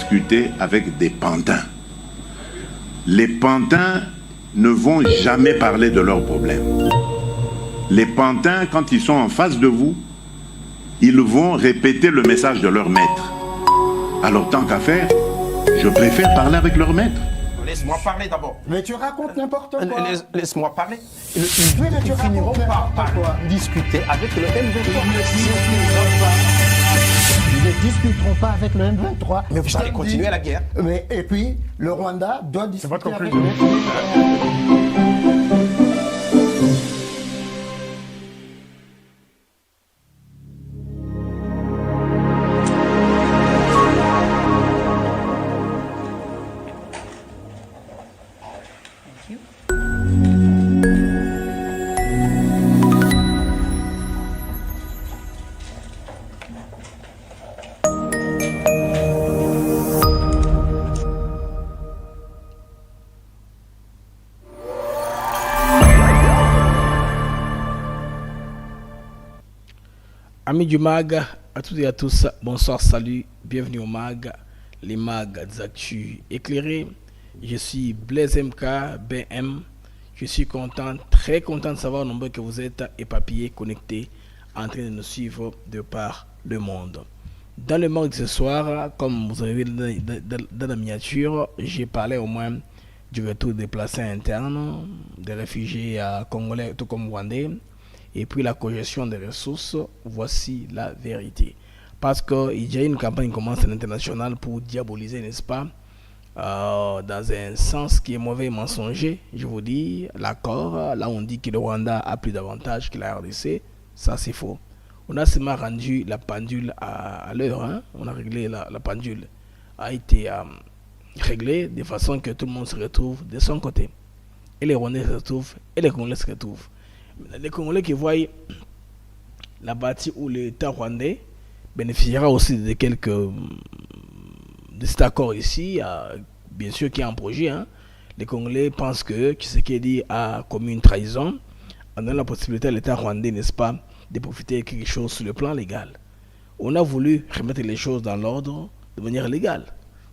discuter avec des pantins. Les pantins ne vont jamais parler de leurs problèmes. Les pantins, quand ils sont en face de vous, ils vont répéter le message de leur maître. Alors tant qu'à faire, je préfère parler avec leur maître. Laisse-moi parler d'abord. Mais tu racontes n'importe quoi. Laisse-moi parler. Tu finiront par discuter avec le M23. Ils ne discuteront pas avec le M23. Mais vous allez continuer la guerre. Mais, et puis, le Rwanda doit discuter avec le M23. Amis du MAG, à toutes et à tous, bonsoir, salut, bienvenue au MAG, les MAG des actus éclairés. Je suis Blaise MK, BM. Je suis content, très content de savoir nombreux que vous êtes éparpillés, connectés, en train de nous suivre de par le monde. Dans le MAG de ce soir, comme vous avez vu dans la miniature, j'ai parlé au moins du retour des déplacés internes, des réfugiés congolais tout comme rwandais. Et puis la congestion des ressources, voici la vérité. Parce qu'il y a une campagne qui commence à l'international pour diaboliser, n'est-ce pas, dans un sens qui est mauvais et mensonger. Je vous dis, l'accord, là on dit que le Rwanda a plus d'avantages que la RDC, ça c'est faux. On a seulement rendu la pendule à l'heure, hein? On a réglé la pendule, a été réglée de façon que tout le monde se retrouve de son côté. Et les Rwandais se retrouvent, et les Congolais se retrouvent. Les Congolais qui voient la partie où l'État rwandais bénéficiera aussi de quelques de cet accord ici, bien sûr qu'il y a un projet. Hein. Les Congolais pensent que Tshisekedi a commis une trahison en donnant la possibilité à l'État rwandais, n'est-ce pas, de profiter de quelque chose sur le plan légal. On a voulu remettre les choses dans l'ordre de manière légale.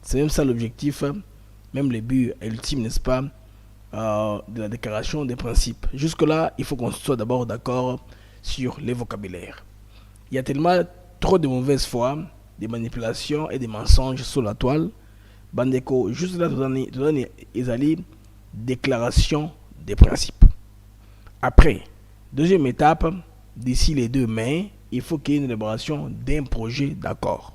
C'est même ça l'objectif, même le but ultime, n'est-ce pas, de la déclaration des principes. Jusque-là, il faut qu'on soit d'abord d'accord sur les vocabulaires. Il y a tellement trop de mauvaise foi, des manipulations et des mensonges sur la toile. Bandeko, juste là, ils allaient déclaration des principes. Après, deuxième étape, d'ici les 2 mai, il faut qu'il y ait une élaboration d'un projet d'accord.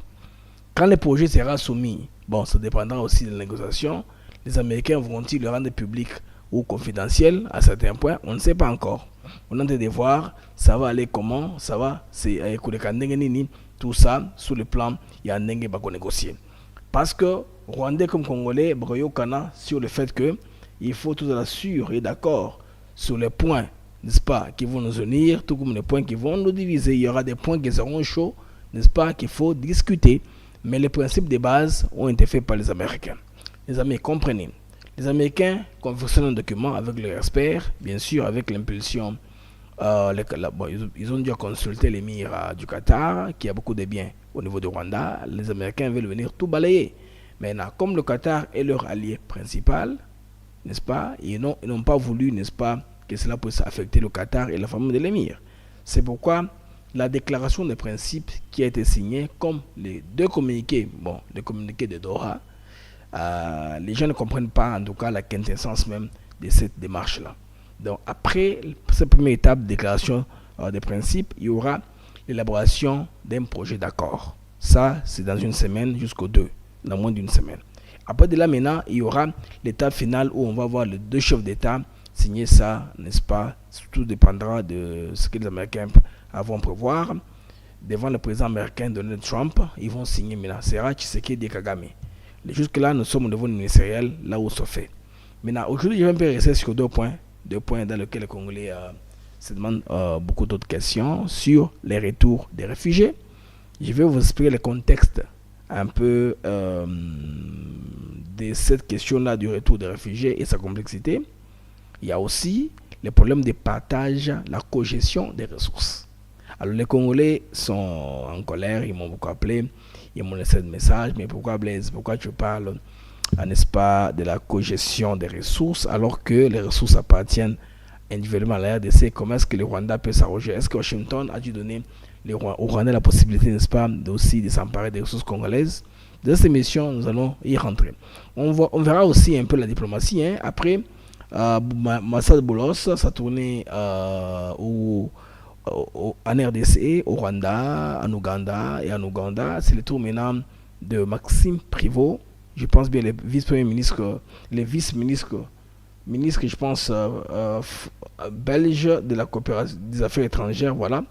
Quand le projet sera soumis, bon, ça dépendra aussi de la négociation. Les Américains vont-ils le rendre public ou confidentiel à certains points? On ne sait pas encore. On est en train de voir, ça va aller comment, ça va, c'est tout ça, sous le plan, il y a un dengue à négocier. Parce que Rwandais comme Congolais, Broyokana, sur le fait que il faut tout assurer et d'accord sur les points, n'est-ce pas, qui vont nous unir, tout comme les points qui vont nous diviser. Il y aura des points qui seront chauds, n'est-ce pas, qu'il faut discuter. Mais les principes de base ont été faits par les Américains. Les amis, comprenez. Les Américains confectionnent un document avec leurs experts, bien sûr avec l'impulsion. Ils ont dû consulter l'émir du Qatar, qui a beaucoup de biens au niveau du Rwanda. Les Américains veulent venir tout balayer. Maintenant, comme le Qatar est leur allié principal, n'est-ce pas, ils n'ont pas voulu, n'est-ce pas, que cela puisse affecter le Qatar et la famille de l'émir. C'est pourquoi la déclaration des principes qui a été signée, comme les 2 communiqués, le communiqué de Doha, les gens ne comprennent pas en tout cas la quintessence même de cette démarche-là. Donc après cette première étape de déclaration des principes, il y aura l'élaboration d'un projet d'accord. Ça, c'est dans une semaine jusqu'au 2, dans moins d'une semaine. Après de là maintenant, il y aura l'étape finale où on va voir les 2 chefs d'État signer ça, n'est-ce pas? Tout dépendra de ce que les Américains vont prévoir. Devant le président américain Donald Trump, ils vont signer maintenant. C'est Tshisekedi et Kagame. Jusque-là, nous sommes au niveau ministériel, là où ça fait. Maintenant, aujourd'hui, je vais un peu rester sur 2 points dans lesquels les Congolais se demandent beaucoup d'autres questions sur les retours des réfugiés. Je vais vous expliquer le contexte un peu de cette question-là du retour des réfugiés et sa complexité. Il y a aussi les problèmes de partage, la cogestion des ressources. Alors les Congolais sont en colère, ils m'ont beaucoup appelé, ils m'ont laissé des messages, mais pourquoi Blaise, pourquoi tu parles, n'est-ce pas, de la cogestion des ressources, alors que les ressources appartiennent individuellement à la RDC? Comment est-ce que le Rwanda peut s'arroger? Est-ce que Washington a dû donner au Rwanda la possibilité, n'est-ce pas, aussi de s'emparer des ressources congolaises? Dans cette émission, nous allons y rentrer. On verra aussi un peu la diplomatie. Après, Massad Boulos, ça tournait en RDC, au Rwanda, en Ouganda et en Ouganda. C'est le tour maintenant de Maxime Prévost. Je pense bien les vice-premiers ministres, les vice-ministres, je pense, belges de la coopération des affaires étrangères, voilà.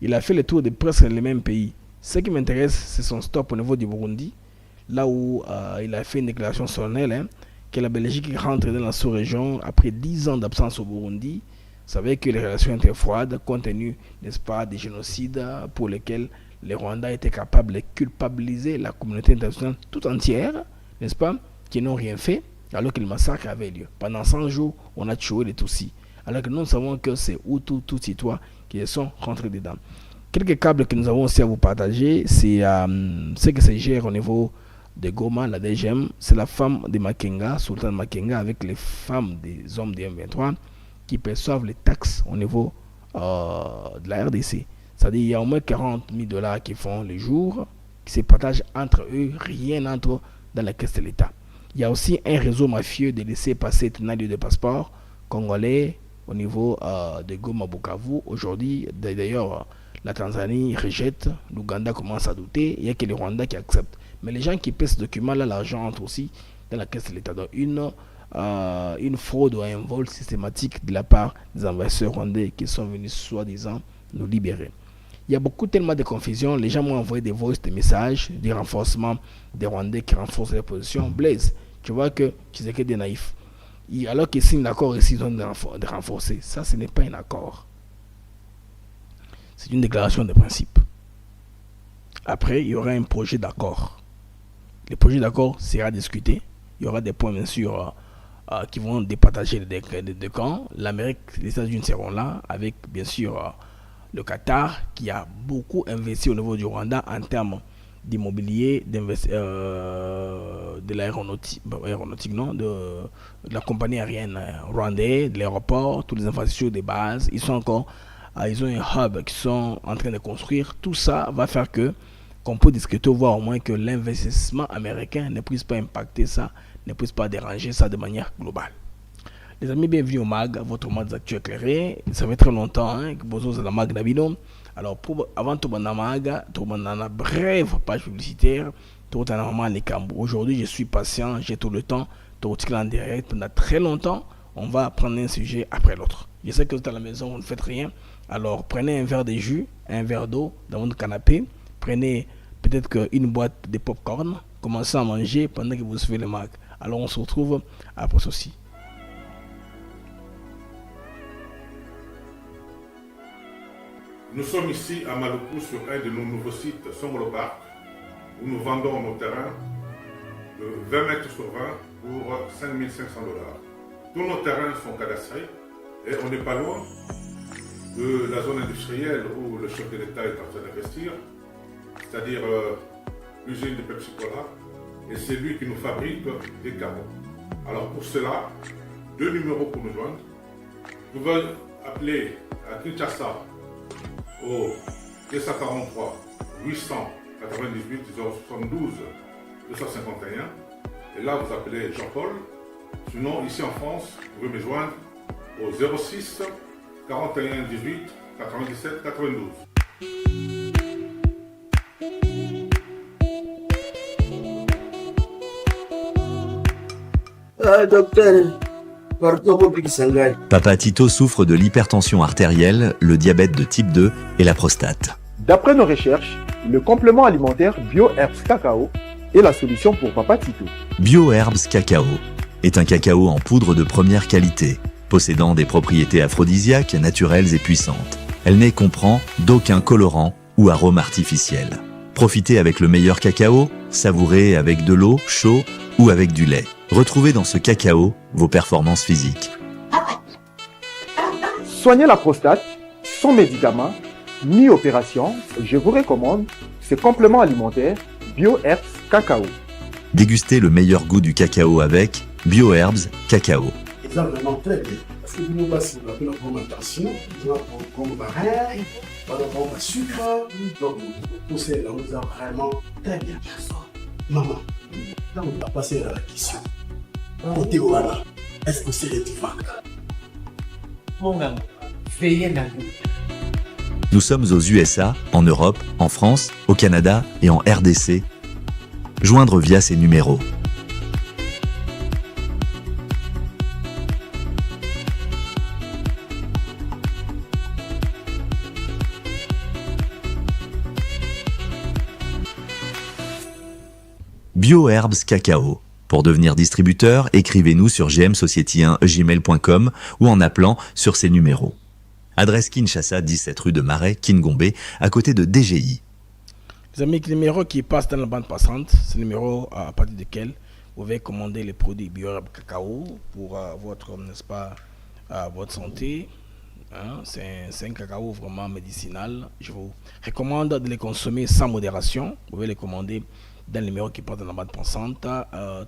Il a fait le tour de presque les mêmes pays. Ce qui m'intéresse, c'est son stop au niveau du Burundi, là où il a fait une déclaration solennelle, que la Belgique rentre dans la sous-région après 10 ans d'absence au Burundi. Vous savez que les relations étaient froides, compte tenu, n'est-ce pas, des génocides pour lesquels les Rwandais étaient capables de culpabiliser la communauté internationale tout entière, n'est-ce pas, qui n'ont rien fait, alors que le massacre avait lieu. Pendant 100 jours, on a tué les Tutsis, alors que nous savons que c'est Hutus, Tutsis, qui sont rentrés dedans. Quelques câbles que nous avons aussi à vous partager, c'est ce que se gère au niveau de Goma, la DGM, c'est la femme de Makenga, Sultan Makenga, avec les femmes des hommes du M23 qui perçoivent les taxes au niveau de la RDC. C'est-à-dire qu'il y a au moins 40 000 $ qui font les jours, qui se partagent entre eux, rien n'entre dans la caisse de l'État. Il y a aussi un réseau mafieux de laisser passer tenant de passeport congolais au niveau de Goma Bukavu. Aujourd'hui, d'ailleurs, la Tanzanie rejette, l'Ouganda commence à douter, il n'y a que les Rwandais qui acceptent. Mais les gens qui paient ce document-là, l'argent entre aussi dans la caisse de l'État. Donc une fraude ou un vol systématique de la part des envahisseurs rwandais qui sont venus soi-disant nous libérer. Il y a tellement de confusion. Les gens m'ont envoyé des voices, des messages, des renforcements des Rwandais qui renforcent leur position. Blaise, tu vois que tu sais que des naïfs. Alors qu'ils signent l'accord ici, ils ont de renforcer. Ça, ce n'est pas un accord. C'est une déclaration de principe. Après, il y aura un projet d'accord. Le projet d'accord sera discuté. Il y aura des points, bien sûr, qui vont départager les deux camps. L'Amérique, les États-Unis seront là, avec, bien sûr, le Qatar, qui a beaucoup investi au niveau du Rwanda en termes d'immobilier, de l'aéronautique, de la compagnie aérienne rwandaise, de l'aéroport, toutes les infrastructures des bases. Ils ont un hub qu'ils sont en train de construire. Tout ça va faire qu'on peut discuter, voir au moins que l'investissement américain ne puisse pas impacter ça, ne puisse pas déranger ça de manière globale. Les amis, bienvenue au MAG, votre MAG d'actu éclairé. Ça fait très longtemps que vous êtes dans la MAG d'Abidon. Alors, avant tout le MAG, tout le brève page publicitaire, tout le moment les cambos. Aujourd'hui, je suis patient, j'ai tout le temps, tout le en direct pendant très longtemps. On va prendre un sujet après l'autre. Je sais que vous êtes à la maison, vous ne faites rien. Alors, prenez un verre de jus, un verre d'eau dans votre canapé. Prenez peut-être une boîte de popcorn. Commencez à manger pendant que vous suivez le MAG. Alors, on se retrouve après ceci. Nous sommes ici à Maluku sur un de nos nouveaux sites, Songolo Park, où nous vendons nos terrains de 20 mètres sur 20 pour 5 500 $. Tous nos terrains sont cadastrés et on n'est pas loin de la zone industrielle où le chef de l'État est en train d'investir, c'est-à-dire l'usine de Pepsi Cola, et c'est lui qui nous fabrique des carreaux. Alors pour cela, 2 numéros pour nous joindre. Vous pouvez appeler à Kinshasa au 243 898 072 251 et là vous appelez Jean-Paul. Sinon ici en France vous pouvez me joindre au 06 41 18 97 92. Docteur, Papa Tito souffre de l'hypertension artérielle, le diabète de type 2 et la prostate. D'après nos recherches, le complément alimentaire BioHerbs Cacao est la solution pour Papa Tito. BioHerbs Cacao est un cacao en poudre de première qualité, possédant des propriétés aphrodisiaques, naturelles et puissantes. Elle ne comprend d'aucun colorant ou arôme artificiel. Profitez avec le meilleur cacao, savourez avec de l'eau, chaud ou avec du lait. Retrouvez dans ce cacao vos performances physiques. Soigner la prostate sans médicaments, mi-opération, je vous recommande ce complément alimentaire BioHerbs Cacao. Dégustez le meilleur goût du cacao avec BioHerbs Cacao. C'est vraiment très bien. Parce que nous passons la bonne alimentation, nous avons comme barrière, nous avons le sucre, donc tout ça, nous avons vraiment très bien. Maman, là on va passer à la question. Côté voilà, est-ce que c'est réticent? Mon ami, veillez dans nous. Nous sommes aux USA, en Europe, en France, au Canada et en RDC. Joindre via ces numéros. BioHerbs Cacao. Pour devenir distributeur, écrivez-nous sur gmsociety1gmail.com ou en appelant sur ces numéros. Adresse Kinshasa, 17 rue de Marais, Kingombe, à côté de DGI. Les amis, le numéro qui passe dans la bande passante, c'est le numéro à partir duquel vous pouvez commander les produits BioHerbs Cacao pour votre, n'est-ce pas, votre santé. Hein, c'est un cacao vraiment médicinal. Je vous recommande de les consommer sans modération. Vous pouvez les commander dans le numéro qui passe dans la bande passante.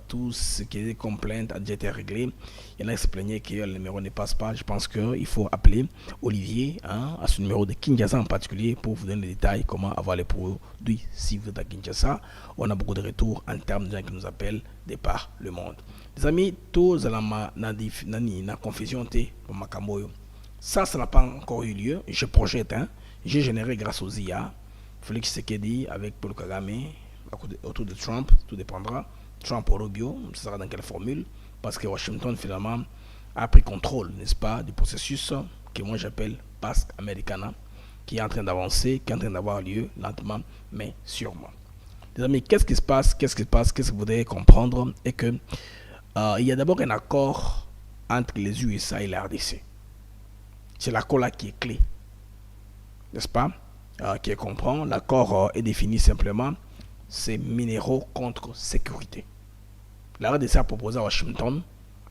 Tout ce qui est complainte a déjà été réglé. Il y en a qui se plaignaient que le numéro ne passe pas. Je pense qu'il faut appeler Olivier, hein, à ce numéro de Kinshasa en particulier, pour vous donner les détails, comment avoir les produits si vous êtes à Kinshasa. On a beaucoup de retours en termes de gens qui nous appellent de par le monde. Les amis, tous na confusion pour Makamoyo. Ça n'a pas encore eu lieu. Je projette, hein. J'ai généré grâce aux IA. Félix Tshisekedi avec Paul Kagame autour de Trump, tout dépendra. Trump ou Rubio, ce sera dans quelle formule, parce que Washington finalement a pris contrôle, n'est-ce pas, du processus que moi j'appelle Pax Americana, qui est en train d'avancer, qui est en train d'avoir lieu lentement, mais sûrement. Les amis, qu'est-ce qui se passe, qu'est-ce que vous devez comprendre, et que il y a d'abord un accord entre les USA et la RDC. C'est l'accord là qui est clé, n'est-ce pas, qui comprend. L'accord est défini simplement. C'est minéraux contre sécurité. La RDC a proposé à Washington,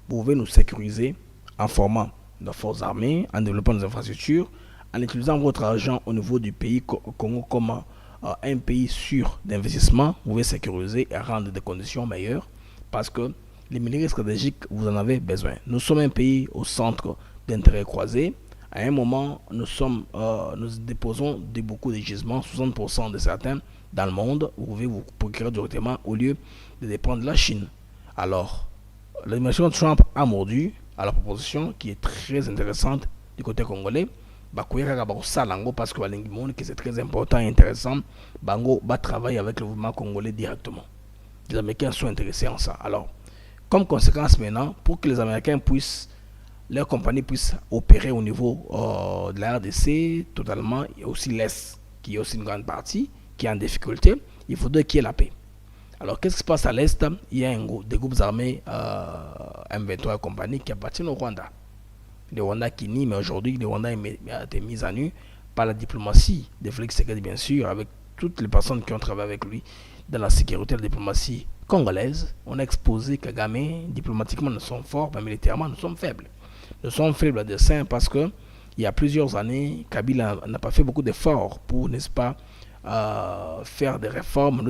vous pouvez nous sécuriser en formant nos forces armées, en développant nos infrastructures, en utilisant votre argent au niveau du pays Congo comme un pays sûr d'investissement. Vous pouvez sécuriser et rendre des conditions meilleures parce que les minéraux stratégiques, vous en avez besoin. Nous sommes un pays au centre d'intérêts croisés. À un moment, nous déposons beaucoup de gisements, 60% de certains dans le monde. Vous pouvez vous procurer directement au lieu de dépendre de la Chine. Alors, l'administration Trump a mordu à la proposition qui est très intéressante du côté congolais. Parce que c'est très important et intéressant. Bango va travailler avec le gouvernement congolais directement. Les Américains sont intéressés en ça. Alors, comme conséquence maintenant, pour que les Américains leurs compagnies puissent opérer au niveau de la RDC totalement, il y a aussi l'Est qui est aussi une grande partie qui est en difficulté, il faudrait qu'il y ait la paix. Alors qu'est-ce qui se passe à l'Est? Il y a des groupes armés M23 et compagnie qui appartiennent au Rwanda. Le Rwanda qui nie, mais aujourd'hui le Rwanda a été mis à nu par la diplomatie de Félix Tshisekedi, bien sûr, avec toutes les personnes qui ont travaillé avec lui dans la sécurité et la diplomatie congolaise. On a exposé Kagame, diplomatiquement nous sommes forts, mais militairement nous sommes faibles. Nous sommes faibles à dessein parce que il y a plusieurs années, Kabila n'a pas fait beaucoup d'efforts pour, n'est-ce pas, faire des réformes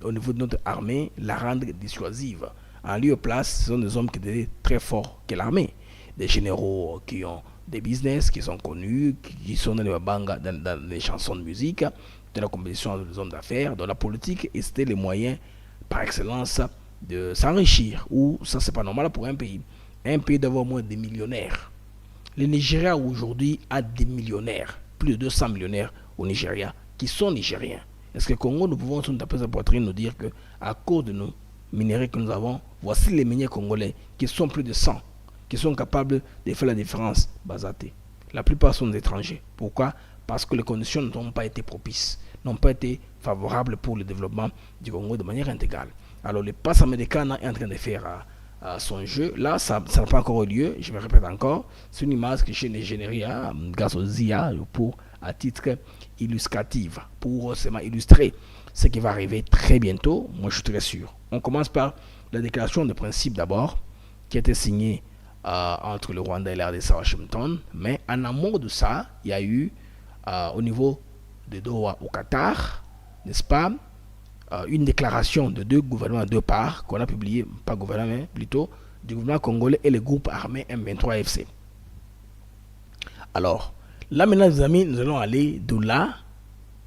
au niveau de notre armée, la rendre dissuasive. En lieu et place, ce sont des hommes qui étaient très forts que l'armée. Des généraux qui ont des business, qui sont connus, qui sont dans les bangas, dans les chansons de musique, de la compétition des hommes d'affaires, dans la politique, et c'était les moyens par excellence de s'enrichir. Ou ça, c'est pas normal pour un pays. Un pays d'avoir moins des millionnaires. Le Nigeria aujourd'hui a des millionnaires, plus de 200 millionnaires au Nigeria, qui sont nigériens. Est-ce que Congo, nous pouvons nous taper sa poitrine, nous dire que à cause de nos minéraux que nous avons, voici les miniers congolais qui sont plus de 100, qui sont capables de faire la différence, Bazaté. La plupart sont des étrangers. Pourquoi? Parce que les conditions n'ont pas été propices, n'ont pas été favorables pour le développement du Congo de manière intégrale. Alors le Pax Americana est en train de faire son jeu. Là, ça n'a pas encore eu lieu. Je me répète encore, c'est une image que j'ai générée grâce aux IA à titre illustratif, pour seulement illustrer ce qui va arriver très bientôt. Moi, je suis très sûr. On commence par la déclaration de principe d'abord, qui a été signée entre le Rwanda et la RDC à Washington. Mais en amont de ça, il y a eu au niveau de Doha au Qatar, n'est-ce pas, une déclaration de deux gouvernements, deux parts, qu'on a publié, pas gouvernement, mais plutôt du gouvernement congolais et le groupe armé M23FC. Alors, là maintenant, les amis, nous allons aller de là,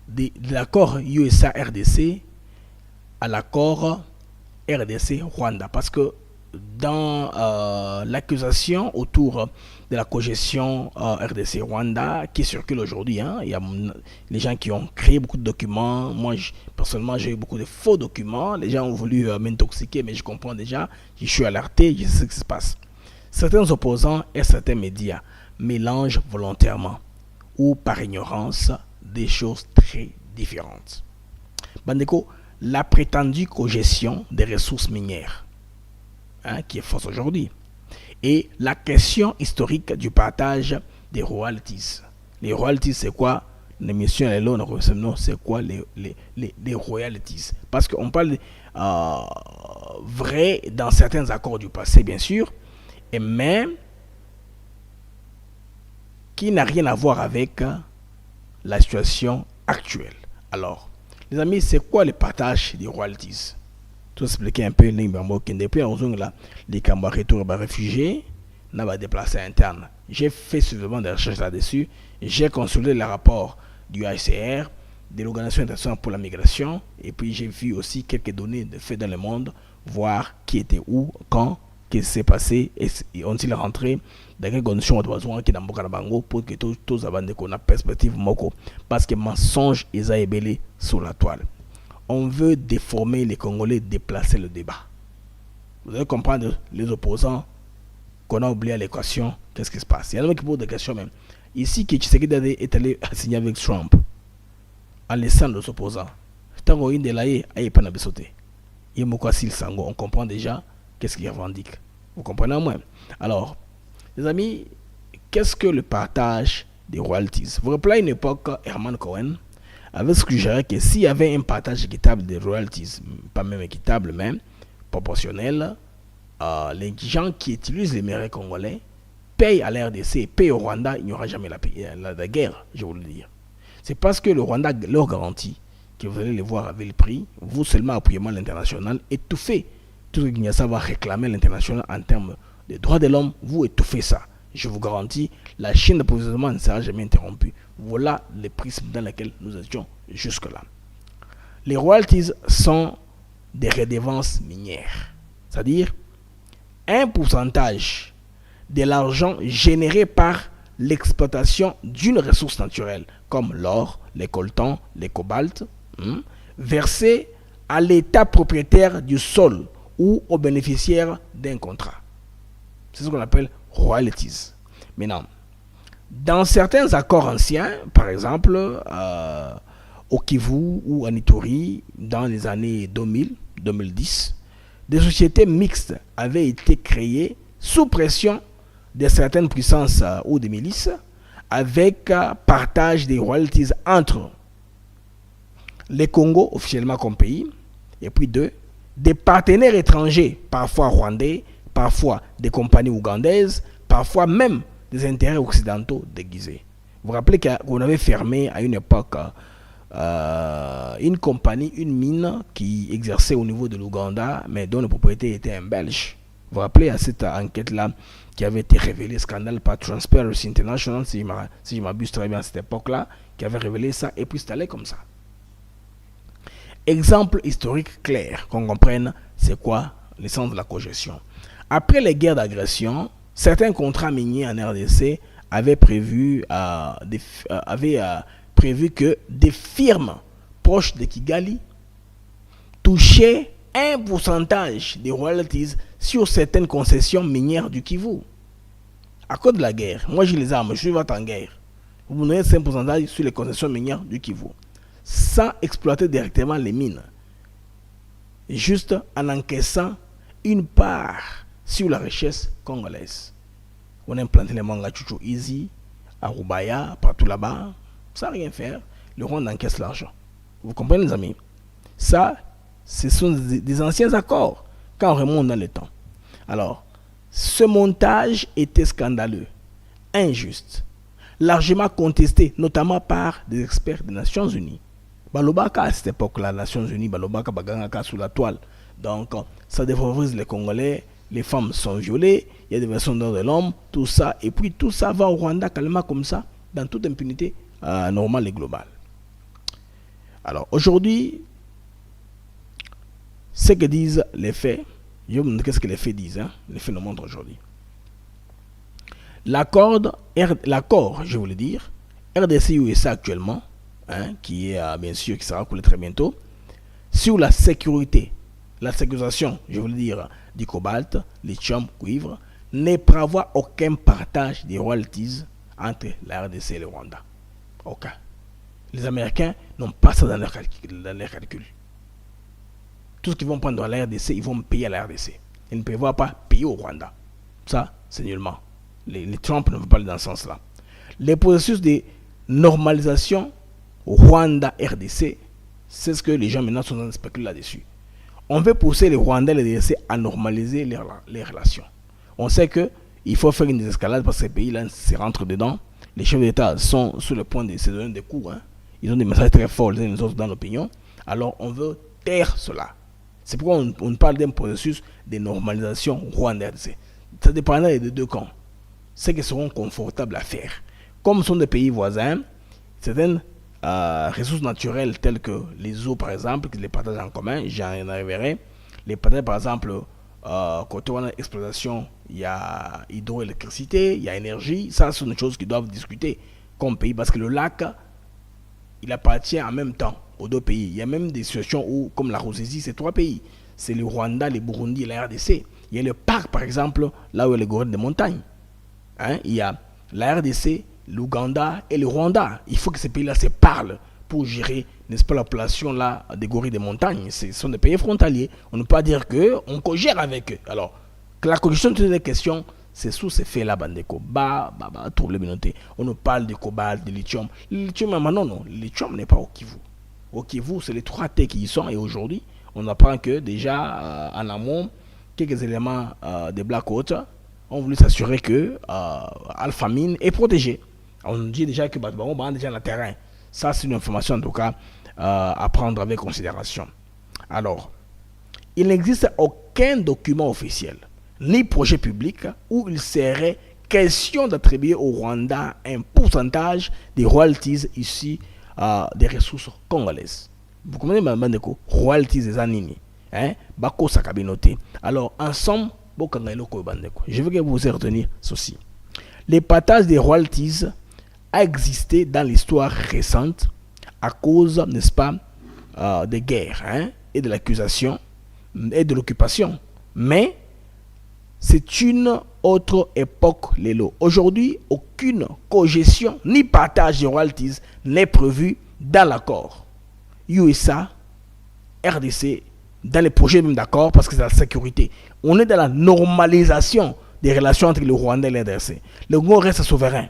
de l'accord USA-RDC à l'accord RDC-Rwanda. Parce que dans l'accusation autour de la cogestion RDC-Rwanda qui circule aujourd'hui, il y a les gens qui ont créé beaucoup de documents. Moi, personnellement, j'ai eu beaucoup de faux documents. Les gens ont voulu m'intoxiquer, mais je comprends déjà. Je suis alerté, je sais ce qui se passe. Certains opposants et certains médias mélangent volontairement ou par ignorance des choses très différentes. Bandeko, la prétendue cogestion des ressources minières, qui est fausse aujourd'hui, et la question historique du partage des royalties. Les royalties, c'est quoi? L'émission est là, c'est quoi les royalties? Parce qu'on parle vrai dans certains accords du passé, bien sûr, et même qui n'a rien à voir avec la situation actuelle. Alors, les amis, c'est quoi le partage des royalties? Tout expliquer un peu depuis les Cambodgiens réfugiés n'a pas déplacé interne. J'ai fait suffisamment de recherches là-dessus. J'ai consulté le rapport du HCR, de l'Organisation internationale pour la migration, et puis j'ai vu aussi quelques données de faits dans le monde, voir qui était où, quand, qu'est-ce qui s'est passé, et ont-ils rentré dans quelles conditions on doit besoin qui n'ont pas bango pour que tous avant de qu'on a perspective moko, parce que mensonge ils a ébélé sur la toile. On veut déformer les Congolais, déplacer le débat. Vous allez comprendre les opposants qu'on a oublié à l'équation. Qu'est-ce qui se passe? Il y en a qui posent des questions même. Ici, qui Tshisekedi est allé signer avec Trump en laissant les opposants. Tant qu'on est là, il n'y a pas de sauter. Il y a sango. On comprend déjà qu'est-ce qu'il revendique. Vous comprenez moi? Alors, les amis, qu'est-ce que le partage des royalties? Vous rappelez à une époque, Herman Cohen avait suggéré que s'il y avait un partage équitable des royalties, pas même équitable, mais proportionnel, les gens qui utilisent les minerais congolais payent à la RDC, payent au Rwanda, il n'y aura jamais la guerre, je vous le dis. C'est parce que le Rwanda leur garantit que vous allez les voir avec le prix, vous seulement appuyez l'international, étouffez tout ce qu'il y a ça va réclamer l'international en termes de droits de l'homme, vous étouffez ça. Je vous garantis, la chaîne d'approvisionnement ne sera jamais interrompue. Voilà les prismes dans lesquels nous étions jusque-là. Les royalties sont des redevances minières, c'est-à-dire un pourcentage de l'argent généré par l'exploitation d'une ressource naturelle, comme l'or, les coltans, les cobaltes, versé à l'État propriétaire du sol ou aux bénéficiaires d'un contrat. C'est ce qu'on appelle royalties. Maintenant, dans certains accords anciens, par exemple au Kivu ou en Ituri, dans les années 2000-2010, des sociétés mixtes avaient été créées sous pression de certaines puissances ou des milices, avec partage des royalties entre les Congo officiellement comme pays, et puis des partenaires étrangers, parfois rwandais, parfois des compagnies ougandaises, parfois même des intérêts occidentaux déguisés. Vous vous rappelez qu'on avait fermé à une époque une compagnie, une mine qui exerçait au niveau de l'Ouganda, mais dont le propriétaire était un Belge. Vous vous rappelez à cette enquête-là qui avait été révélée, scandale par Transparency International, si je m'abuse très bien à cette époque-là, qui avait révélé ça, et puis c'est allé comme ça. Exemple historique clair, qu'on comprenne c'est quoi l'essence de la cogestion. Après les guerres d'agression, certains contrats miniers en RDC avaient prévu que des firmes proches de Kigali touchaient un pourcentage des royalties sur certaines concessions minières du Kivu. À cause de la guerre, moi j'ai les armes, je suis en guerre. Vous me donnez 5% sur les concessions minières du Kivu, sans exploiter directement les mines, juste en encaissant une part sur la richesse congolaise. On a implanté les mangas Chuchu Easy, à Rubaya, partout là-bas, sans rien faire, le Rwanda encaisse l'argent. Vous comprenez les amis? Ça, ce sont des anciens accords, quand on remonte dans le temps. Alors, ce montage était scandaleux, injuste. largement contesté, notamment par des experts des Nations Unies. Balobaka, à cette époque-là, les Nations Unies, Balobaka, Bagangaka sous la toile. Donc, ça défavorise les Congolais, les femmes sont violées, il y a des versions de l'homme, tout ça. Et puis, tout ça va au Rwanda calmement comme ça, dans toute impunité normale et globale. Alors, aujourd'hui, ce que disent les faits, je vais vous montrer ce que les faits disent, hein. Les faits nous montrent aujourd'hui. L'accord, je voulais dire, RDC-USA actuellement, hein, qui est bien sûr, qui sera coulé très bientôt, sur la sécurité, la sécurisation, je voulais dire, du cobalt, lithium, cuivre, ne prévoit aucun partage des royalties entre la RDC et le Rwanda. Aucun. Les Américains n'ont pas ça dans leur calcul. Tout ce qu'ils vont prendre dans la RDC, ils vont payer à la RDC. Ils ne prévoient pas payer au Rwanda. Ça, c'est nullement. Les Trump ne veulent pas aller dans ce sens-là. Les processus de normalisation Rwanda-RDC, c'est ce que les gens maintenant sont en train de spéculer là-dessus. On veut pousser les Rwandais et les RDC à normaliser les relations. On sait qu'il faut faire une désescalade parce que ces pays-là se rentrent dedans. Les chefs d'État sont sur le point de se donner des coups. Hein. Ils ont des messages très forts les uns les autres dans l'opinion. Alors on veut taire cela. C'est pourquoi on parle d'un processus de normalisation Rwanda-RDC. Ça dépendra des deux camps. Ceux qui seront confortables à faire. Comme ce sont des pays voisins, certaines ressources naturelles telles que les eaux par exemple, qui les partagent en commun, j'en arriverai. Les partager par exemple, côté on a exploitation, il y a hydroélectricité, il y a énergie. Ça, ce sont des choses qui doivent discuter comme pays parce que le lac, il appartient en même temps aux deux pays. Il y a même des situations où, comme la Rhodésie, c'est 3 pays. C'est le Rwanda, le Burundi et la RDC. Il y a le parc par exemple, là où il y a les gorilles de montagne. Hein, il y a la RDC, l'Ouganda et le Rwanda. Il faut que ces pays-là se parlent pour gérer, n'est-ce pas, la population là des gorilles de montagne. Ce sont des pays frontaliers. On ne peut pas dire qu'on co-gère avec eux. Alors, la question de toutes les questions, c'est sous ces faits-là, Bandeko. Trouble noté. On nous parle de cobalt, de lithium. Le lithium, non. Le lithium n'est pas au Kivu. Au Kivu, c'est les 3 T qui y sont. Et aujourd'hui, on apprend que déjà, en amont, quelques éléments des Black Hawks ont voulu s'assurer que Alpha Mine est protégé. On nous dit déjà que on est déjà dans le terrain. Ça, c'est une information en tout cas à prendre avec considération. Alors, il n'existe aucun document officiel, ni projet public, où il serait question d'attribuer au Rwanda un pourcentage des royalties ici des ressources congolaises. Vous comprenez, Bandeko? Royalties des années. Hein? Bako Sakabinote. Alors, ensemble, je veux que vous retenir ceci. Les partages des royalties a existé dans l'histoire récente à cause, n'est-ce pas, des guerres, hein, et de l'accusation et de l'occupation. Mais c'est une autre époque, Lélo. Aujourd'hui, aucune cogestion ni partage de royalties n'est prévu dans l'accord. USA, RDC, dans les projets même d'accord, parce que c'est la sécurité. On est dans la normalisation des relations entre le Rwanda et la RDC. Le Congo reste souverain.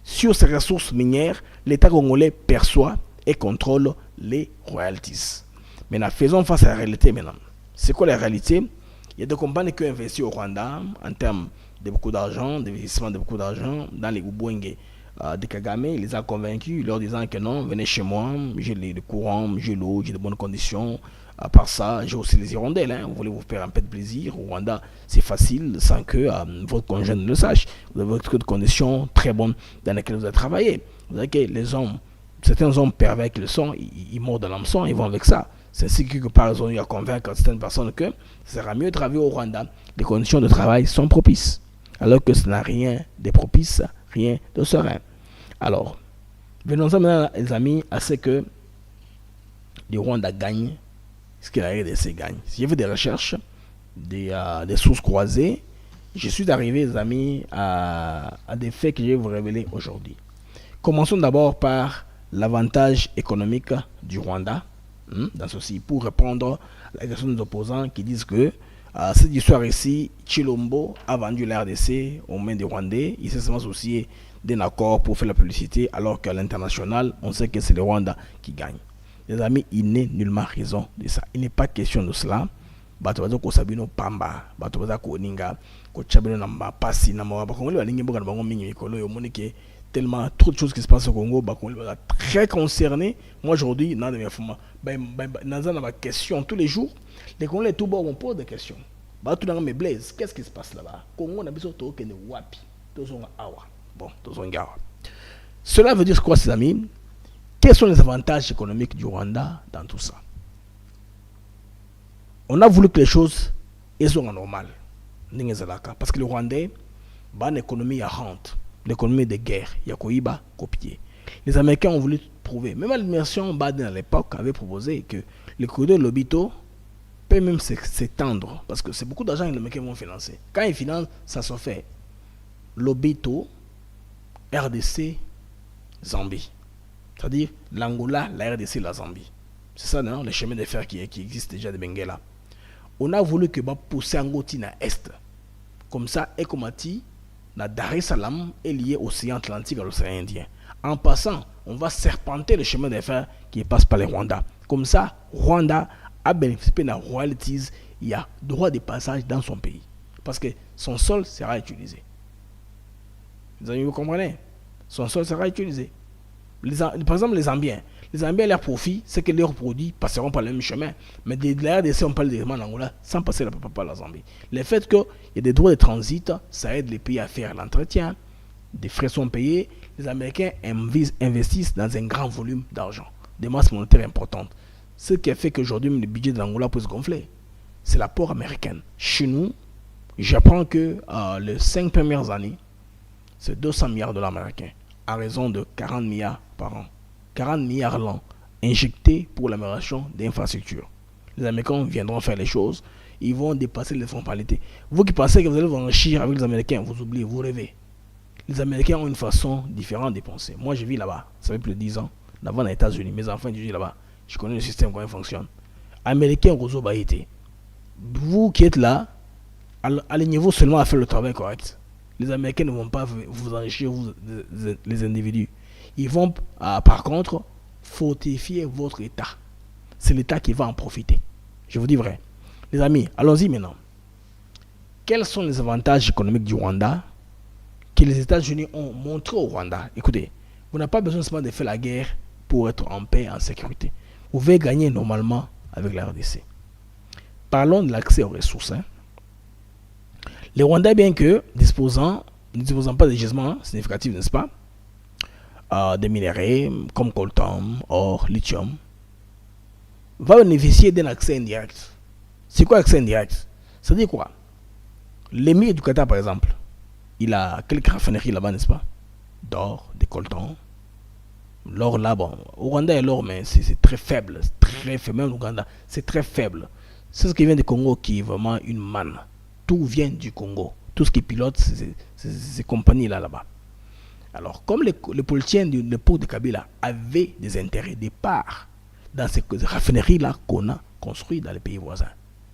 Sur ces ressources minières, l'État congolais perçoit et contrôle les royalties. Maintenant, faisons face à la réalité maintenant. C'est quoi la réalité? Il y a des compagnies qui ont investi au Rwanda en termes de beaucoup d'argent, d'investissement de beaucoup d'argent dans les Ubwenge de Kagame. Il les a convaincus, leur disant que non, venez chez moi, j'ai le courant, j'ai l'eau, j'ai de bonnes conditions. À part ça, j'ai aussi les hirondelles. Hein. Vous voulez vous faire un peu de plaisir. Au Rwanda, c'est facile sans que votre conjoint ne le sache. Vous avez votre conditions très bonnes dans lesquelles vous avez travaillé. Vous savez que les hommes, certains hommes pervers qu'ils sont, ils mordent dans l'hameçon, ils vont avec ça. C'est ainsi que par exemple, il y a convaincre certaines personnes que ça sera mieux de travailler au Rwanda. Les conditions de travail sont propices. Alors que ce n'a rien de propice, rien de serein. Alors, venons-en maintenant, les amis, à ce que le Rwanda gagne. Ce que la RDC gagne. Si j'ai fait des recherches, des sources croisées, je suis arrivé, les amis, à des faits que je vais vous révéler aujourd'hui. Commençons d'abord par l'avantage économique du Rwanda, dans ceci, pour répondre à la question des opposants qui disent que cette histoire ici, Chilombo a vendu la RDC aux mains des Rwandais. Il s'est seulement associé d'un accord pour faire la publicité, alors qu'à l'international, on sait que c'est le Rwanda qui gagne. Les amis, il n'est nullement raison de ça. Il n'est pas question de cela. Batobazo ko sabino pamba, batobazo ko ninga, ko chabino namba pasi na mawa bakongoli balingi mboka na bango mingi mikolo yo monike tellement trop de choses qui se passent au Congo, bah, on est très concerné. Moi aujourd'hui, dans ma question tous les jours, les Congolais tout bas on pose des questions. Bah tout dans mes blazes, qu'est-ce qui se passe là-bas? Congo on a besoin de tout que wapi, tous sont awa. Bon, tous sont gawa. Cela veut dire quoi, ses amis? Quels sont les avantages économiques du Rwanda dans tout ça? On a voulu que les choses soient normales. Parce que le Rwandais, bah, une économie à rente, l'économie de guerre, il y a Koiba, copier. Les Américains ont voulu prouver. Même l'administration Biden à l'époque avait proposé que le corridor de l'Obito peut même s'étendre. Parce que c'est beaucoup d'argent que les Américains vont financer. Quand ils financent, ça se fait. L'Obito, RDC, Zambie. C'est-à-dire l'Angola, la RDC, la Zambie. C'est ça, non? Les chemins de fer qui existent déjà de Benguela. On a voulu que pousser Angoti na Est. Comme ça, Ekomati, na Dar es Salaam est lié au océan Atlantique à l'océan Indien. En passant, on va serpenter le chemin de fer qui passe par le Rwanda. Comme ça, Rwanda a bénéficié de royalties. Il y a droit de passage dans son pays. Parce que son sol sera utilisé. Vous comprenez? Son sol sera utilisé. Par exemple, les Zambiens. Les Zambiens, leur profit, c'est que leurs produits passeront par le même chemin. Mais de la RDC, on parle directement en Angola sans passer par la Zambie. Le fait qu'il y ait des droits de transit, ça aide les pays à faire l'entretien. Des frais sont payés. Les Américains investissent dans un grand volume d'argent, des masses monétaires importantes. Ce qui a fait qu'aujourd'hui, le budget de l'Angola peut se gonfler. C'est l'apport américain. Chez nous, j'apprends que les 5 premières années, c'est 200 milliards de dollars américains, à raison de 40 milliards par an. 40 milliards l'an injectés pour l'amélioration d'infrastructures. Les Américains viendront faire les choses, ils vont dépasser les formalités. Vous qui pensez que vous allez vous enrichir avec les Américains, vous oubliez, vous rêvez. Les Américains ont une façon différente de penser. Moi, je vis là-bas, ça fait plus de 10 ans, là-bas aux États-Unis. Mes enfants étudient là-bas. Je connais le système, comment il fonctionne. Américains, vous qui êtes là, alignez-vous seulement à faire le travail correct. Les Américains ne vont pas vous enrichir, vous, les individus. Ils vont, par contre, fortifier votre État. C'est l'État qui va en profiter. Je vous dis vrai. Les amis, allons-y maintenant. Quels sont les avantages économiques du Rwanda que les États-Unis ont montré au Rwanda? Écoutez, vous n'avez pas besoin seulement de faire la guerre pour être en paix, en sécurité. Vous pouvez gagner normalement avec la RDC. Parlons de l'accès aux ressources. Les Rwandais, bien que ne disposant pas de gisements significatifs, n'est-ce pas, des minéraux comme coltan, or, lithium, va bénéficier d'un accès indirect. C'est quoi l'accès indirect? Ça dit quoi? L'émir du Qatar, par exemple, il a quelques raffineries là-bas, n'est-ce pas, d'or, de coltan. L'or là, bon, au Rwanda, il y a l'or, mais c'est très faible, même au Rwanda, c'est très faible. C'est ce qui vient du Congo qui est vraiment une manne. Tout vient du Congo. Tout ce qui pilote ces compagnies là-bas. Alors, comme les politiciens de l'époque de Kabila avaient des intérêts, des parts dans ces raffineries-là qu'on a construites dans les pays voisins,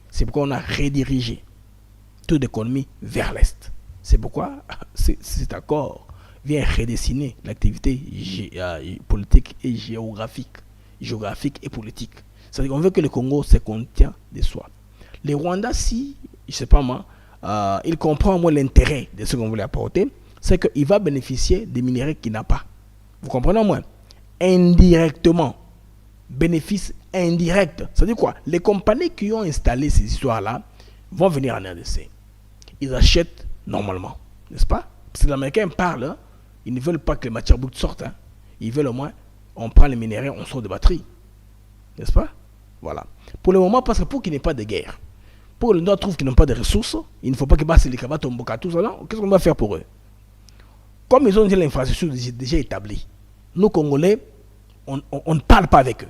c'est pourquoi on a redirigé toute l'économie vers l'Est. C'est pourquoi cet accord vient redessiner l'activité politique et géographique et politique. C'est-à-dire qu'on veut que le Congo se contient de soi. Les Rwandais, si, je ne sais pas moi, il comprend au moins l'intérêt de ce qu'on voulait apporter, c'est qu'il va bénéficier des minéraux qu'il n'a pas. Vous comprenez au moins? Indirectement. Bénéfice indirect. C'est-à-dire quoi? Les compagnies qui ont installé ces histoires-là vont venir en RDC. Ils achètent normalement. N'est-ce pas? Parce que les Américains parlent, ils ne veulent pas que les matières brutes sortent. Ils veulent au moins, on prend les minéraux, on sort des batteries. N'est-ce pas? Voilà. Pour le moment, parce que pour qu'il n'y ait pas de guerre, pour que les Noirs trouvent qu'ils n'ont pas de ressources, il ne faut pas qu'ils bassent les cabas tomboka, tout ça. Qu'est-ce qu'on va faire pour eux? Comme ils ont déjà l'infrastructure déjà établie, nous, Congolais, on ne parle pas avec eux.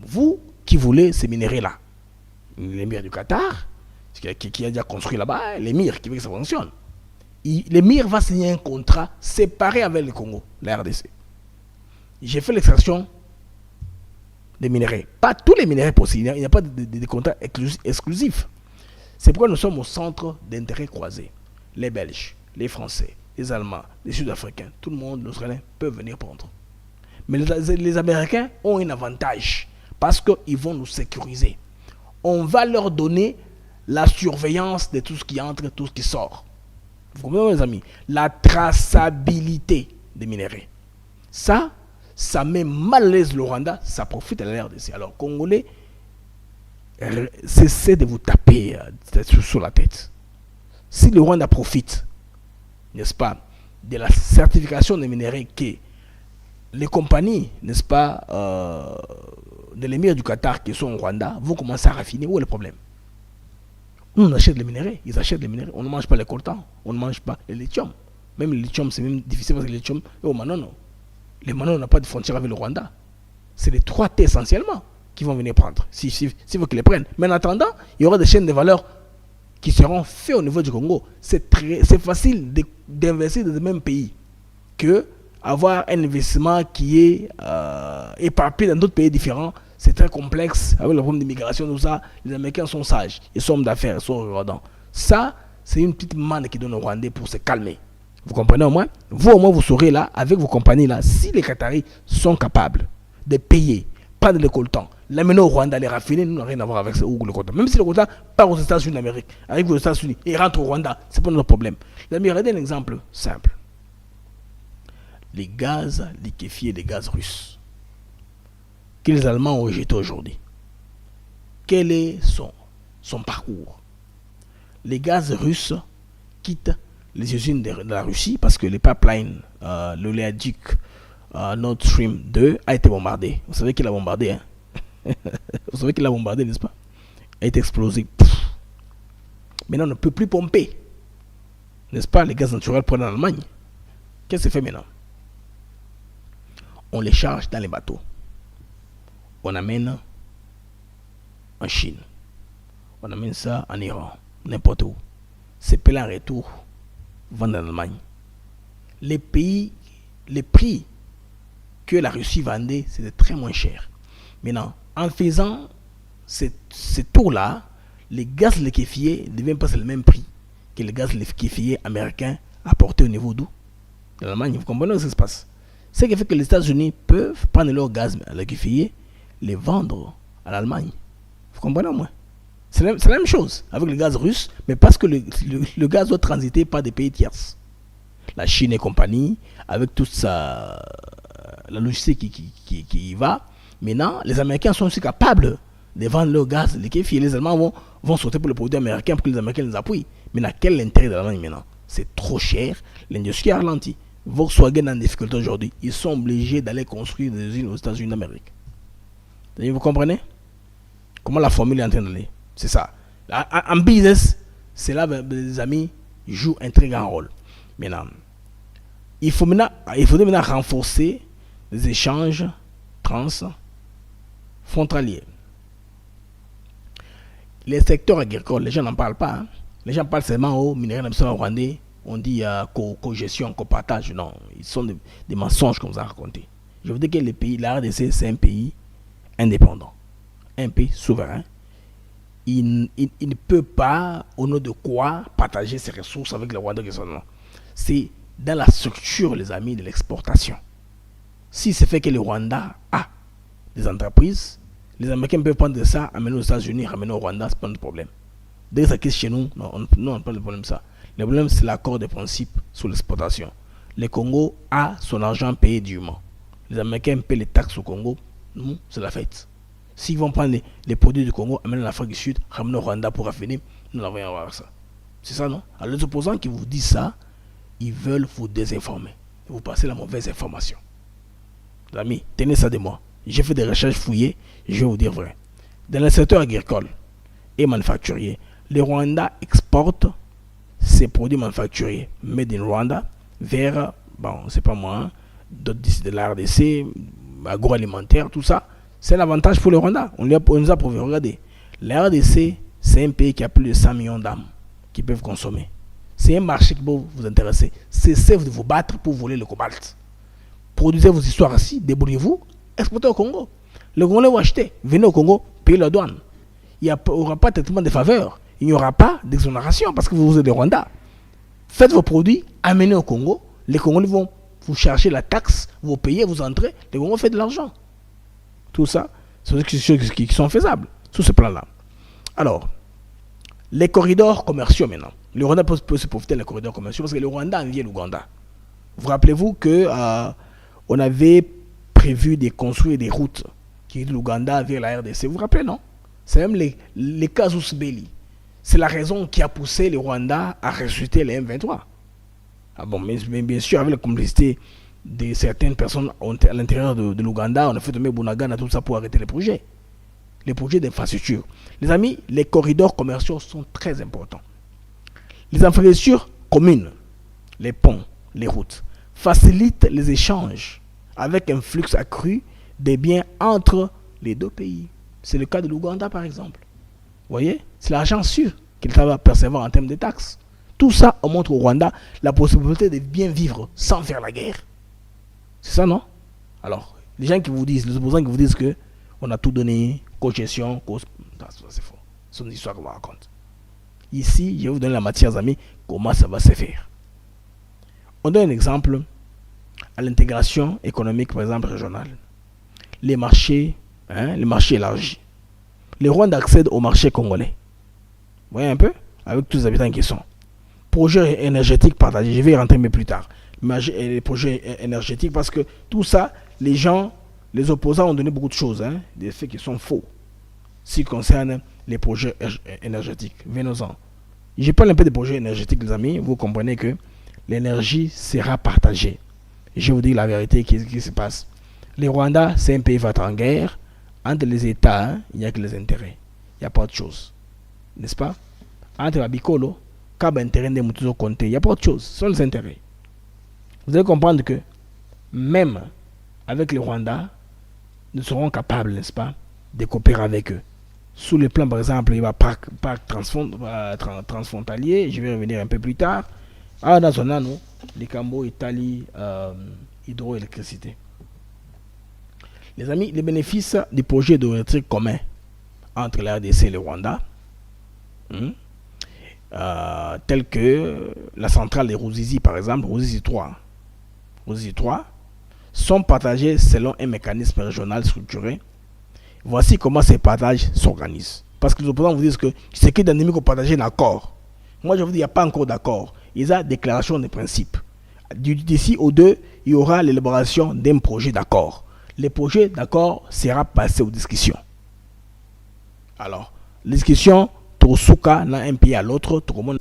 Vous qui voulez ces minéraux-là, l'émir du Qatar, qui a déjà construit là-bas, l'émir qui veut que ça fonctionne, l'émir va signer un contrat séparé avec le Congo, la RDC. J'ai fait l'extraction des minéraux. Pas tous les minéraux possibles, il n'y a pas de contrat exclusif. C'est pourquoi nous sommes au centre d'intérêt croisés. Les Belges, les Français, les Allemands, les Sud-Africains, tout le monde, les Australiens peuvent venir prendre. Mais les Américains ont un avantage parce qu'ils vont nous sécuriser. On va leur donner la surveillance de tout ce qui entre, tout ce qui sort. Vous comprenez, mes amis? La traçabilité des minerais. Ça met mal à l'aise le Rwanda, ça profite à la RDC. Alors, Congolais, cessez de vous taper sur la tête. Si le Rwanda profite, n'est-ce pas, de la certification des minerais que les compagnies, n'est-ce pas, de l'émir du Qatar qui sont au Rwanda vont commencer à raffiner, où est le problème? Nous, on achète les minerais, ils achètent les minerais. On ne mange pas les coltans, on ne mange pas le lithium. Même le lithium, c'est même difficile parce que le lithium est au Manono. Les Manono n'ont pas de frontière avec le Rwanda. C'est les 3 T essentiellement qui vont venir prendre, s'il faut qu'ils les prennent. Mais en attendant, il y aura des chaînes de valeur qui seront faites au niveau du Congo. C'est facile d'investir dans le même pays que avoir un investissement qui est éparpillé dans d'autres pays différents. C'est très complexe avec le problème d'immigration, tout ça. Les Américains sont sages, ils sont hommes d'affaires, ils sont regardants. Ça, c'est une petite manne qui donne aux Rwandais pour se calmer. Vous comprenez au moins? Vous, au moins, vous saurez là, avec vos compagnies là, si les Qataris sont capables de payer, pas de le coltan, l'amener au Rwanda, les raffiner, nous n'avons rien à voir avec ou le coltan. Même si le coltan part aux États-Unis d'Amérique, arrive aux États-Unis et rentre au Rwanda, c'est pas notre problème. Regardez un exemple simple. Les gaz liquéfiés, les gaz russes que les Allemands ont rejeté aujourd'hui. Quel est son parcours? Les gaz russes quittent les usines de la Russie parce que les pipelines, l'oléoduc Nord Stream 2 a été bombardé. Vous savez qu'il a bombardé, hein? Vous savez qu'il a bombardé, n'est-ce pas? A été explosé. Maintenant, on ne peut plus pomper, n'est-ce pas, les gaz naturels pour aller en Allemagne. Qu'est-ce que c'est fait maintenant? On les charge dans les bateaux. On amène en Chine. On amène ça en Iran, n'importe où. Ces pays en retour vendent en Allemagne. Les prix que la Russie vendait, c'était très moins cher. Maintenant, en faisant ces tours-là, les gaz liquéfiés ne deviennent pas le même prix que les gaz liquéfiés américains apportés au niveau d'où? De l'Allemagne. Vous comprenez ce qui se passe? Ce qui fait que les États-Unis peuvent prendre leur gaz liquéfié, les vendre à l'Allemagne. Vous comprenez au moins? C'est la même chose avec le gaz russe, mais parce que le gaz doit transiter par des pays tiers. La Chine et compagnie, avec toute la logistique qui y va. Maintenant, les Américains sont aussi capables de vendre leur gaz liquéfié. Les Allemands vont sauter pour le produit américain pour que les Américains les appuient. Mais quel est l'intérêt de l'Allemagne maintenant? C'est trop cher, l'industrie a ralenti. Volkswagen est en difficulté aujourd'hui. Ils sont obligés d'aller construire des usines aux États-Unis d'Amérique. Vous comprenez comment la formule est en train d'aller? C'est ça. En business, c'est là que les amis jouent un très grand rôle. Maintenant, il faudrait maintenant renforcer les échanges transfrontaliers. Les secteurs agricoles, les gens n'en parlent pas. Hein. Les gens parlent seulement aux minéraux nationaux rwandais. On dit co-gestion, co-partage. Non, ils sont des mensonges qu'on vous a racontés. Je veux dire que la RDC, c'est un pays indépendant, un pays souverain. Il ne peut pas, au nom de quoi, partager ses ressources avec le Rwanda. C'est dans la structure, les amis, de l'exportation. Si c'est fait que le Rwanda a des entreprises, les Américains peuvent prendre ça, amener aux États-Unis, ramener au Rwanda, c'est pas notre problème. Dès que ça quitte chez nous, non, on n'a pas de problème ça. Le problème, c'est l'accord de principe sur l'exportation. Le Congo a son argent payé dûment. Les Américains paient les taxes au Congo, nous, c'est la fête. S'ils vont prendre les produits du Congo, amener en Afrique du Sud, ramener au Rwanda pour raffiner, nous n'avons rien à voir avec ça. C'est ça, non? Alors les opposants qui vous disent ça, ils veulent vous désinformer. Vous passez la mauvaise information. Les amis, tenez ça de moi. J'ai fait des recherches fouillées, je vais vous dire vrai. Dans le secteur agricole et manufacturier, le Rwanda exporte ses produits manufacturiers made in Rwanda vers, c'est pas moi, d'autres de la RDC, agroalimentaire, tout ça. C'est l'avantage pour le Rwanda. On nous a prouvé. Regardez, la RDC, c'est un pays qui a plus de 100 millions d'âmes qui peuvent consommer. C'est un marché qui peut vous intéresser. Cessez de vous battre pour voler le cobalt. Produisez vos histoires ici, débrouillez-vous, exportez au Congo. Le Congolais va acheter. Venez au Congo, payez la douane. Il n'y aura pas de traitement de faveur. Il n'y aura pas d'exonération parce que vous êtes des Rwanda. Faites vos produits, amenez au Congo. Les Congolais vont vous chercher la taxe, vous payez, vous entrez. Les Congolais font de l'argent. Tout ça, c'est des choses qui sont faisables sur ce plan-là. Alors, les corridors commerciaux maintenant. Le Rwanda peut se profiter des corridors commerciaux parce que le Rwanda envie l'Ouganda. Vous rappelez-vous que on avait prévu de construire des routes qui de l'Ouganda vers la RDC. Vous vous rappelez, non? C'est même les casus belli. C'est la raison qui a poussé le Rwanda à ressusciter les M23. Ah bon, mais bien sûr, avec la complicité de certaines personnes à l'intérieur de l'Ouganda, on a fait tomber Bunagana, tout ça pour arrêter les projets d'infrastructure. Les amis, les corridors commerciaux sont très importants. Les infrastructures communes, les ponts, les routes, facilitent les échanges avec un flux accru des biens entre les deux pays. C'est le cas de l'Ouganda, par exemple. Vous voyez, c'est l'argent sûr qu'il va percevoir en termes de taxes. Tout ça, on montre au Rwanda la possibilité de bien vivre sans faire la guerre. C'est ça, non? Alors, les gens qui vous disent, les opposants qui vous disent que on a tout donné, co-gestion, c'est faux. C'est une histoire qu'on vous raconte. Ici, je vais vous donner la matière, amis, comment ça va se faire. On donne un exemple à l'intégration économique, par exemple, régionale. Les marchés élargis. Les Rwandais accèdent au marché congolais. Vous voyez un peu? Avec tous les habitants qui sont. Projet énergétique partagé. Je vais y rentrer mais plus tard. Les projets énergétiques, parce que tout ça, les opposants ont donné beaucoup de choses, des faits qui sont faux. Ce qui concerne les projets énergétiques. Venons-en. Je parle un peu des projets énergétiques, les amis. Vous comprenez que l'énergie sera partagée. Je vous dis la vérité, qu'est-ce qui se passe. Les Rwandais, c'est un pays va en guerre. Entre les États, il n'y a que les intérêts. Il n'y a pas autre chose. N'est-ce pas? Entre la Bicolo, Kaba intérêt de Moutuzo Conté, il n'y a pas autre chose. Ce sont les intérêts. Vous allez comprendre que même avec les Rwandais, nous serons capables, n'est-ce pas, de coopérer avec eux. Sous le plan, par exemple, il y a parc transfrontalier, je vais revenir un peu plus tard. Dans son anneau, les Cambo, Italie, hydroélectricité. Les amis, les bénéfices du projet hydroélectrique commun entre la RDC et le Rwanda, tels que la centrale de Ruzizi, par exemple, Ruzizi 3, sont partagés selon un mécanisme régional structuré. Voici comment ces partages s'organisent. Parce que les opposants vous disent que c'est que d'ennemis qu'on partage un accord. Moi, je vous dis, il n'y a pas encore d'accord. Il y a déclaration de principe. D'ici au 2, il y aura l'élaboration d'un projet d'accord. Le projet d'accord sera passé aux discussions. Alors, les discussions, Tosuka, d'un pays à l'autre, tout le monde.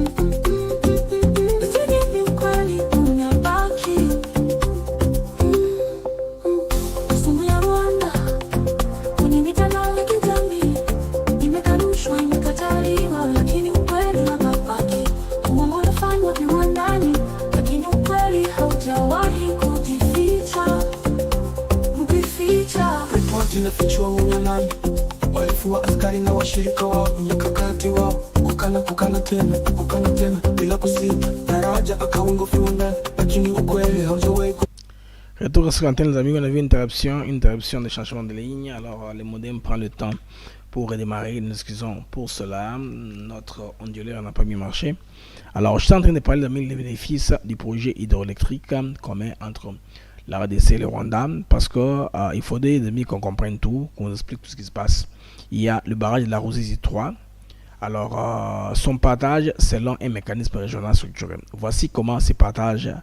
Tunafichwa unyang'anyi, walifu wa askari na washirika wao, mikakati wao, kukana tena bila kusita, daraja akaungofiwa ndani, lakini ukweli haujawahi. Retour sur l'antenne, les amis, on a vu une interruption de changement de ligne. Alors, le modem prend le temps pour redémarrer. Nous excusons pour cela. Notre onduleur n'a pas bien marché. Alors, je suis en train de parler des bénéfices du projet hydroélectrique commun entre la RDC et le Rwanda, parce que il faut des amis qu'on comprenne tout, qu'on explique tout ce qui se passe. Il y a le barrage de la Ruzizi 3. Alors, son partage selon un mécanisme régional structuré. Voici comment ces partages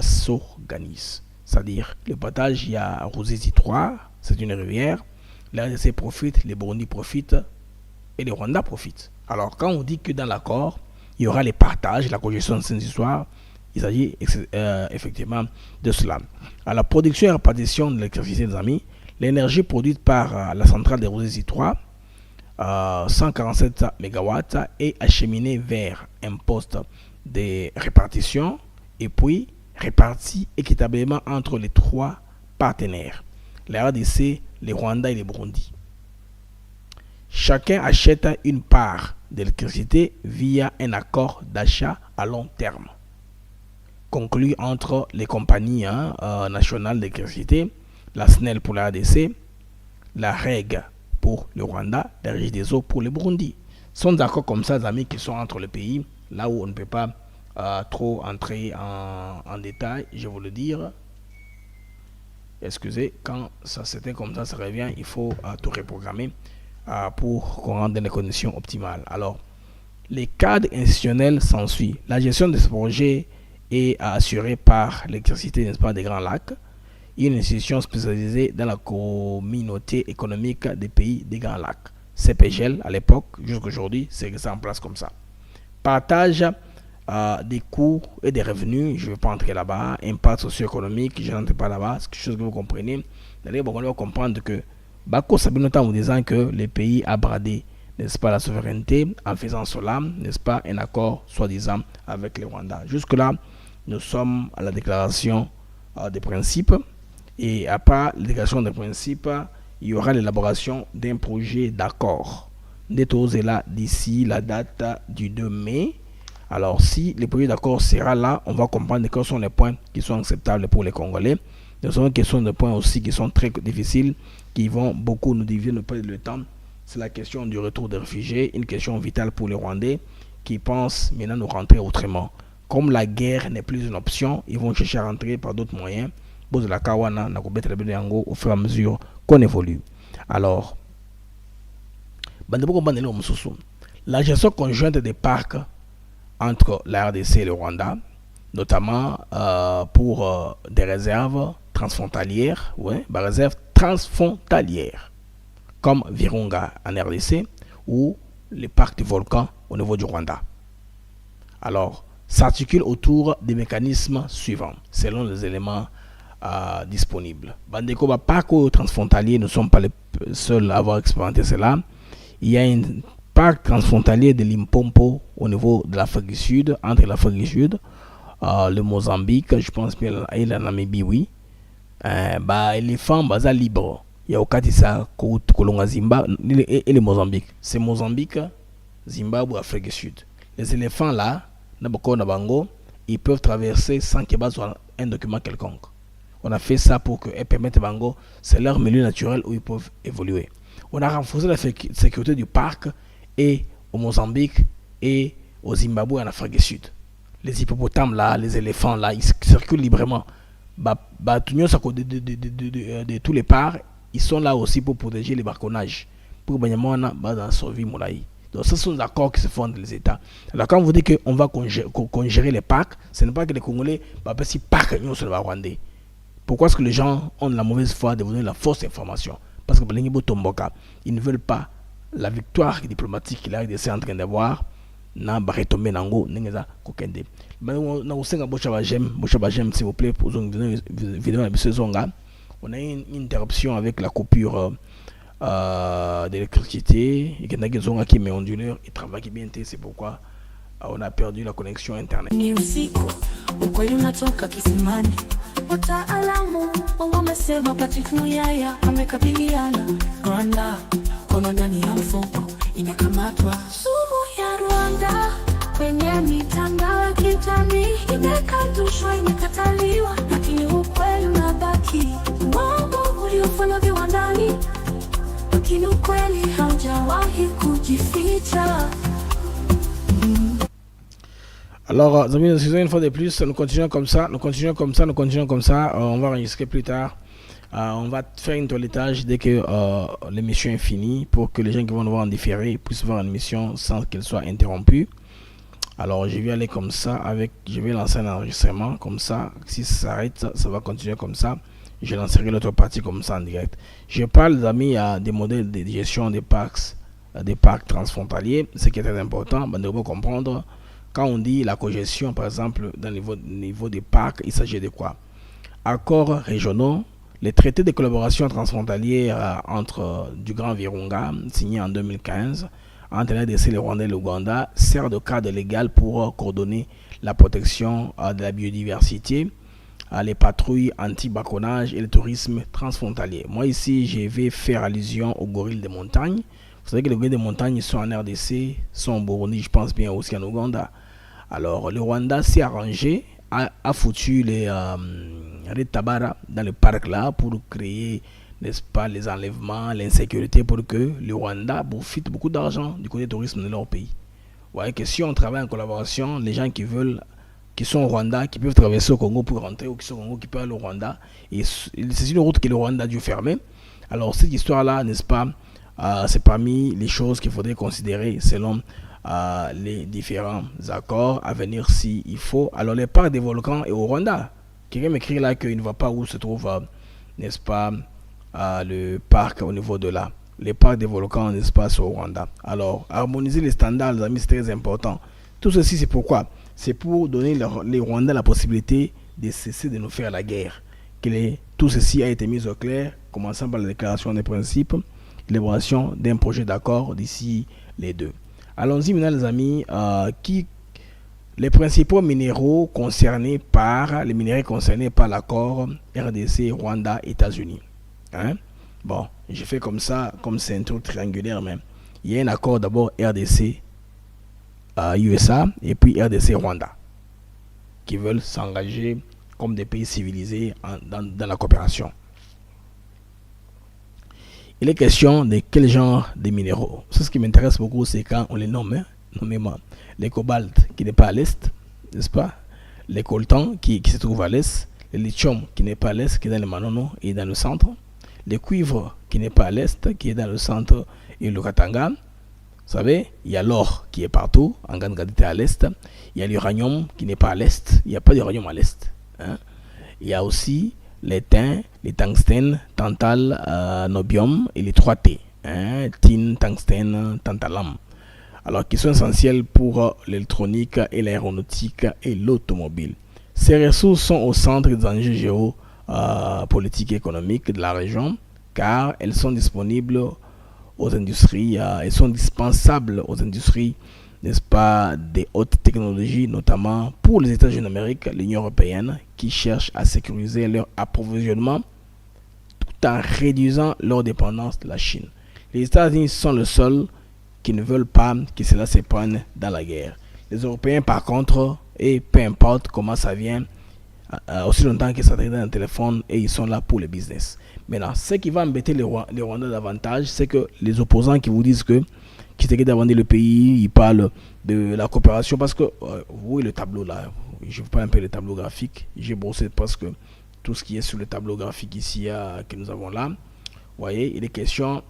s'organisent. C'est-à-dire, le partage, il y a Ruzizi 3, c'est une rivière. La RDC profite, les Burundi profitent et le Rwanda profite. Alors, quand on dit que dans l'accord, il y aura les partages, la congestion de cette histoire, il s'agit effectivement de cela. À la production et répartition de l'électricité, des amis, l'énergie produite par la centrale de Ruzizi 3, 147 MW, est acheminée vers un poste de répartition et puis répartie équitablement entre les trois partenaires, la RDC, les Rwanda et les Burundi. Chacun achète une part d'électricité via un accord d'achat à long terme conclu entre les compagnies nationales d'électricité, la SNEL pour la RDC, la REG pour le Rwanda, la Régie des eaux pour le Burundi. Ce sont des accords comme ça, les amis, qui sont entre les pays, là où on ne peut pas trop entrer en détail, je vais vous le dire. Excusez, quand c'était comme ça, ça revient, il faut tout reprogrammer pour qu'on rende les conditions optimales. Alors, les cadres institutionnels s'ensuivent. La gestion de ce projet est assurée par l'électricité, n'est-ce pas, des Grands Lacs, une institution spécialisée dans la communauté économique des pays des Grands Lacs. CPGL à l'époque, jusqu'à aujourd'hui, c'est resté en place comme ça. Partage des coûts et des revenus, je ne vais pas entrer là-bas. Impact socio-économique, je n'entre pas là-bas, c'est quelque chose que vous comprenez. D'ailleurs, on doit comprendre que Bako Sabinotan en vous disant que les pays a bradé, n'est-ce pas, la souveraineté en faisant cela, n'est-ce pas, un accord soi-disant avec le Rwanda. Jusque-là, nous sommes à la déclaration des principes. Et après la déclaration des principes, il y aura l'élaboration d'un projet d'accord. Déposé là d'ici la date du 2 mai. Alors, si le projet d'accord sera là, on va comprendre quels sont les points qui sont acceptables pour les Congolais. Ce sont des questions de points aussi qui sont très difficiles, qui vont beaucoup nous diviser, ne pas le temps. C'est la question du retour des réfugiés, une question vitale pour les Rwandais qui pensent maintenant nous rentrer autrement. Comme la guerre n'est plus une option, ils vont chercher à rentrer par d'autres moyens. De la Kawana, au fur et à mesure qu'on évolue. Alors, la gestion conjointe des parcs entre la RDC et le Rwanda, notamment pour des réserves transfrontalières, réserves transfrontalières, comme Virunga en RDC ou les parcs du volcan au niveau du Rwanda. Alors, s'articule autour des mécanismes suivants, selon les éléments disponibles. Bandeko, parc transfrontalier, nous ne sommes pas les seuls à avoir expérimenté cela. Il y a un parc transfrontalier de Limpopo au niveau de l'Afrique du Sud, entre l'Afrique du Sud, le Mozambique, je pense bien, et la Namibie, oui. Éléphant, baza libre. Il y a au Katissa, Kolonga, Zimbabwe et le Mozambique. C'est Mozambique, Zimbabwe, Afrique du Sud. Les éléphants là, ils peuvent traverser sans qu'il y ait besoin d'un document quelconque. On a fait ça pour qu'ils permettent Bango, c'est leur milieu naturel où ils peuvent évoluer. On a renforcé la sécurité du parc et au Mozambique et au Zimbabwe en Afrique du Sud. Les hippopotames là, les éléphants là, ils circulent librement. De tous les parcs, ils sont là aussi pour protéger les barconnages. Pour que dans survie moulaï. Donc ce sont des accords qui se font dans les États. Alors quand vous dites qu'on va congérer les parcs, ce n'est pas que les Congolais pas si parcs nous sur le Rwandais. Pourquoi est-ce que les gens ont la mauvaise foi de vous donner la fausse information? Parce que ils ne veulent pas la victoire diplomatique qu'il a essayé en train d'avoir. S'il vous plaît, pour une vidéo. On a une interruption avec la coupure d'électricité. Et qui met onduleur et travaille bien. C'est pourquoi on a perdu la connexion internet. Wataalamu wamesema Patrick Muyaya amekabiliana Rwanda, kono ndani ya mfuko imekamatwa. Sumu ya Rwanda kwenye mitandao ya kijamii imekatushwa, imekataliwa, lakini ukweli unabaki. Mambo uliofanya viwandani, lakini ukweli haujawahi kujificha. Alors, une fois de plus, nous continuons comme ça. On va enregistrer plus tard. On va faire une toilettage dès que l'émission est finie pour que les gens qui vont nous voir en différé puissent voir l'émission sans qu'elle soit interrompue. Alors, je vais aller comme ça. Je vais lancer un enregistrement comme ça. Si ça s'arrête, ça va continuer comme ça. Je lancerai l'autre partie comme ça en direct. Je parle, les amis, des modèles de gestion des parcs transfrontaliers. Ce qui est très important, on doit comprendre. Quand on dit la cogestion, par exemple, dans le niveau des parcs, il s'agit de quoi? Accords régionaux, les traités de collaboration transfrontalière entre du Grand Virunga, signé en 2015, entre l'RDC, le Rwanda et l'Ouganda, sert de cadre légal pour coordonner la protection de la biodiversité, les patrouilles anti-braconnage et le tourisme transfrontalier. Moi, ici, je vais faire allusion aux gorilles des montagnes. Vous savez que les gorilles des montagnes sont en RDC, sont en Burundi, je pense bien aussi en Ouganda. Alors, le Rwanda s'est arrangé, a foutu les tabara dans le parc là pour créer, n'est-ce pas, les enlèvements, l'insécurité pour que le Rwanda profite beaucoup d'argent du côté tourisme de leur pays. Vous voyez que si on travaille en collaboration, les gens qui sont au Rwanda, qui peuvent traverser au Congo pour rentrer, ou qui sont au Congo qui peuvent aller au Rwanda, et c'est une route que le Rwanda a dû fermer. Alors, cette histoire-là, n'est-ce pas, c'est parmi les choses qu'il faudrait considérer selon les différents accords à venir s'il faut. Alors les parcs des volcans et au Rwanda. Quelqu'un m'écrit là qu'il ne voit pas où se trouve, n'est-ce pas, le parc au niveau de là. Les parcs des volcans, n'est-ce pas, au Rwanda. Alors, harmoniser les standards, les amis, c'est très important. Tout ceci, c'est pourquoi? C'est pour donner les Rwandais la possibilité de cesser de nous faire la guerre. Tout ceci a été mis au clair, commençant par la déclaration des principes, l'élaboration d'un projet d'accord d'ici les deux. Allons-y maintenant, les amis. Les principaux minéraux concernés par l'accord RDC, Rwanda, États-Unis. Hein? Bon, j'ai fait comme ça, comme c'est un truc triangulaire même. Il y a un accord d'abord RDC USA et puis RDC Rwanda qui veulent s'engager comme des pays civilisés dans la coopération. Il est question de quel genre de minéraux. Ce qui m'intéresse beaucoup, c'est quand on les nomme, hein, nommément les cobalt qui n'est pas à l'est, n'est-ce pas? Les coltan qui se trouvent à l'est, le lithium qui n'est pas à l'est, qui est dans le Manono et dans le centre, le cuivre qui n'est pas à l'est, qui est dans le centre et le Katanga. Vous savez, il y a l'or qui est partout, en grande quantité à l'est. Il y a l'uranium qui n'est pas à l'est. Il n'y a pas d'uranium à l'est. Hein? Il y a aussi les tin, les tungstènes, tantal, nobium et les 3T. Hein? Tin, tungstène, tantalum. Alors, qui sont essentiels pour l'électronique et l'aéronautique et l'automobile. Ces ressources sont au centre des enjeux géopolitiques et économiques de la région, car elles sont disponibles aux industries, elles sont dispensables aux industries, n'est-ce pas, des hautes technologies, notamment pour les États-Unis d'Amérique, l'Union européenne, qui cherchent à sécuriser leur approvisionnement tout en réduisant leur dépendance de la Chine. Les États-Unis sont le seul qui ne veulent pas que cela se prenne dans la guerre. Les Européens, par contre, et peu importe comment ça vient, aussi longtemps qu'ils s'attendent dans le téléphone et ils sont là pour le business. Maintenant, ce qui va embêter les Rwandais davantage, c'est que les opposants qui vous disent que Tshisekedi a vendu le pays, ils parlent de la coopération parce que, oui, le tableau là, je vous parle un peu le tableau graphique, j'ai brossé parce que tout ce qui est sur le tableau graphique ici que nous avons là, vous voyez, il est question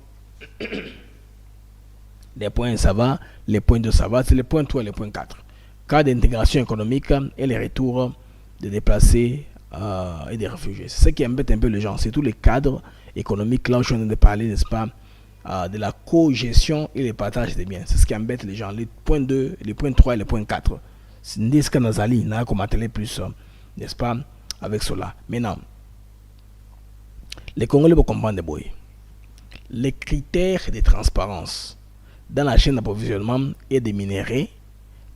des points ça va, les points 2 ça va, c'est les points 3 et les points 4. Cas d'intégration économique et les retours des déplacés et des réfugiés. C'est ce qui embête un peu les gens, c'est tous les cadres économiques, là où je viens de parler, n'est-ce pas, de la co-gestion et les partages des biens. C'est ce qui embête les gens, les points 2, les points 3 et les points 4. C'est une disque Nazali, n'a comme attelé plus, n'est-ce pas, avec cela. Maintenant, les Congolais vont comprendre des boys. Les critères de transparence dans la chaîne d'approvisionnement et des minéraux,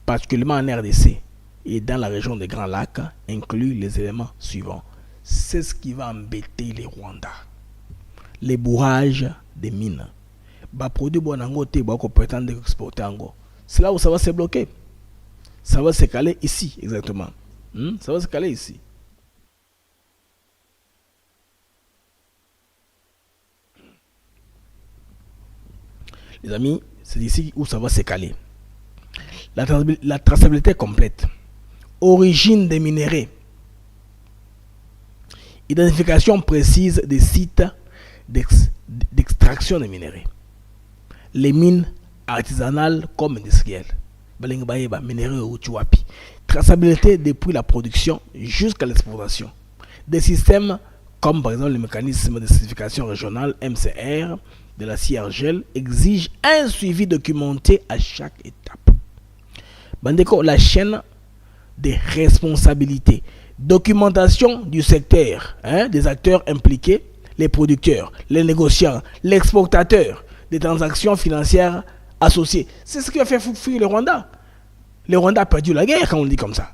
particulièrement en RDC et dans la région des Grands Lacs, incluent les éléments suivants. C'est ce qui va embêter les Rwandais. Les bourrages des mines. Produit bonangote, qu'on prétend exporter en. C'est là où ça va se bloquer. Ça va se caler ici, exactement. Ça va se caler ici. Les amis, c'est ici où ça va se caler. La traçabilité complète. Origine des minéraux. Identification précise des sites d'extraction des minéraux. Les mines artisanales comme industrielles. Traçabilité depuis la production jusqu'à l'exportation. Des systèmes comme par exemple le mécanisme de certification régionale MCR de la CIRGEL exigent un suivi documenté à chaque étape. Bandeko, la chaîne des responsabilités. Documentation du secteur, des acteurs impliqués, les producteurs, les négociants, l'exportateur, des transactions financières associées. C'est ce qui a fait fuir le Rwanda. Le Rwanda a perdu la guerre quand on le dit comme ça.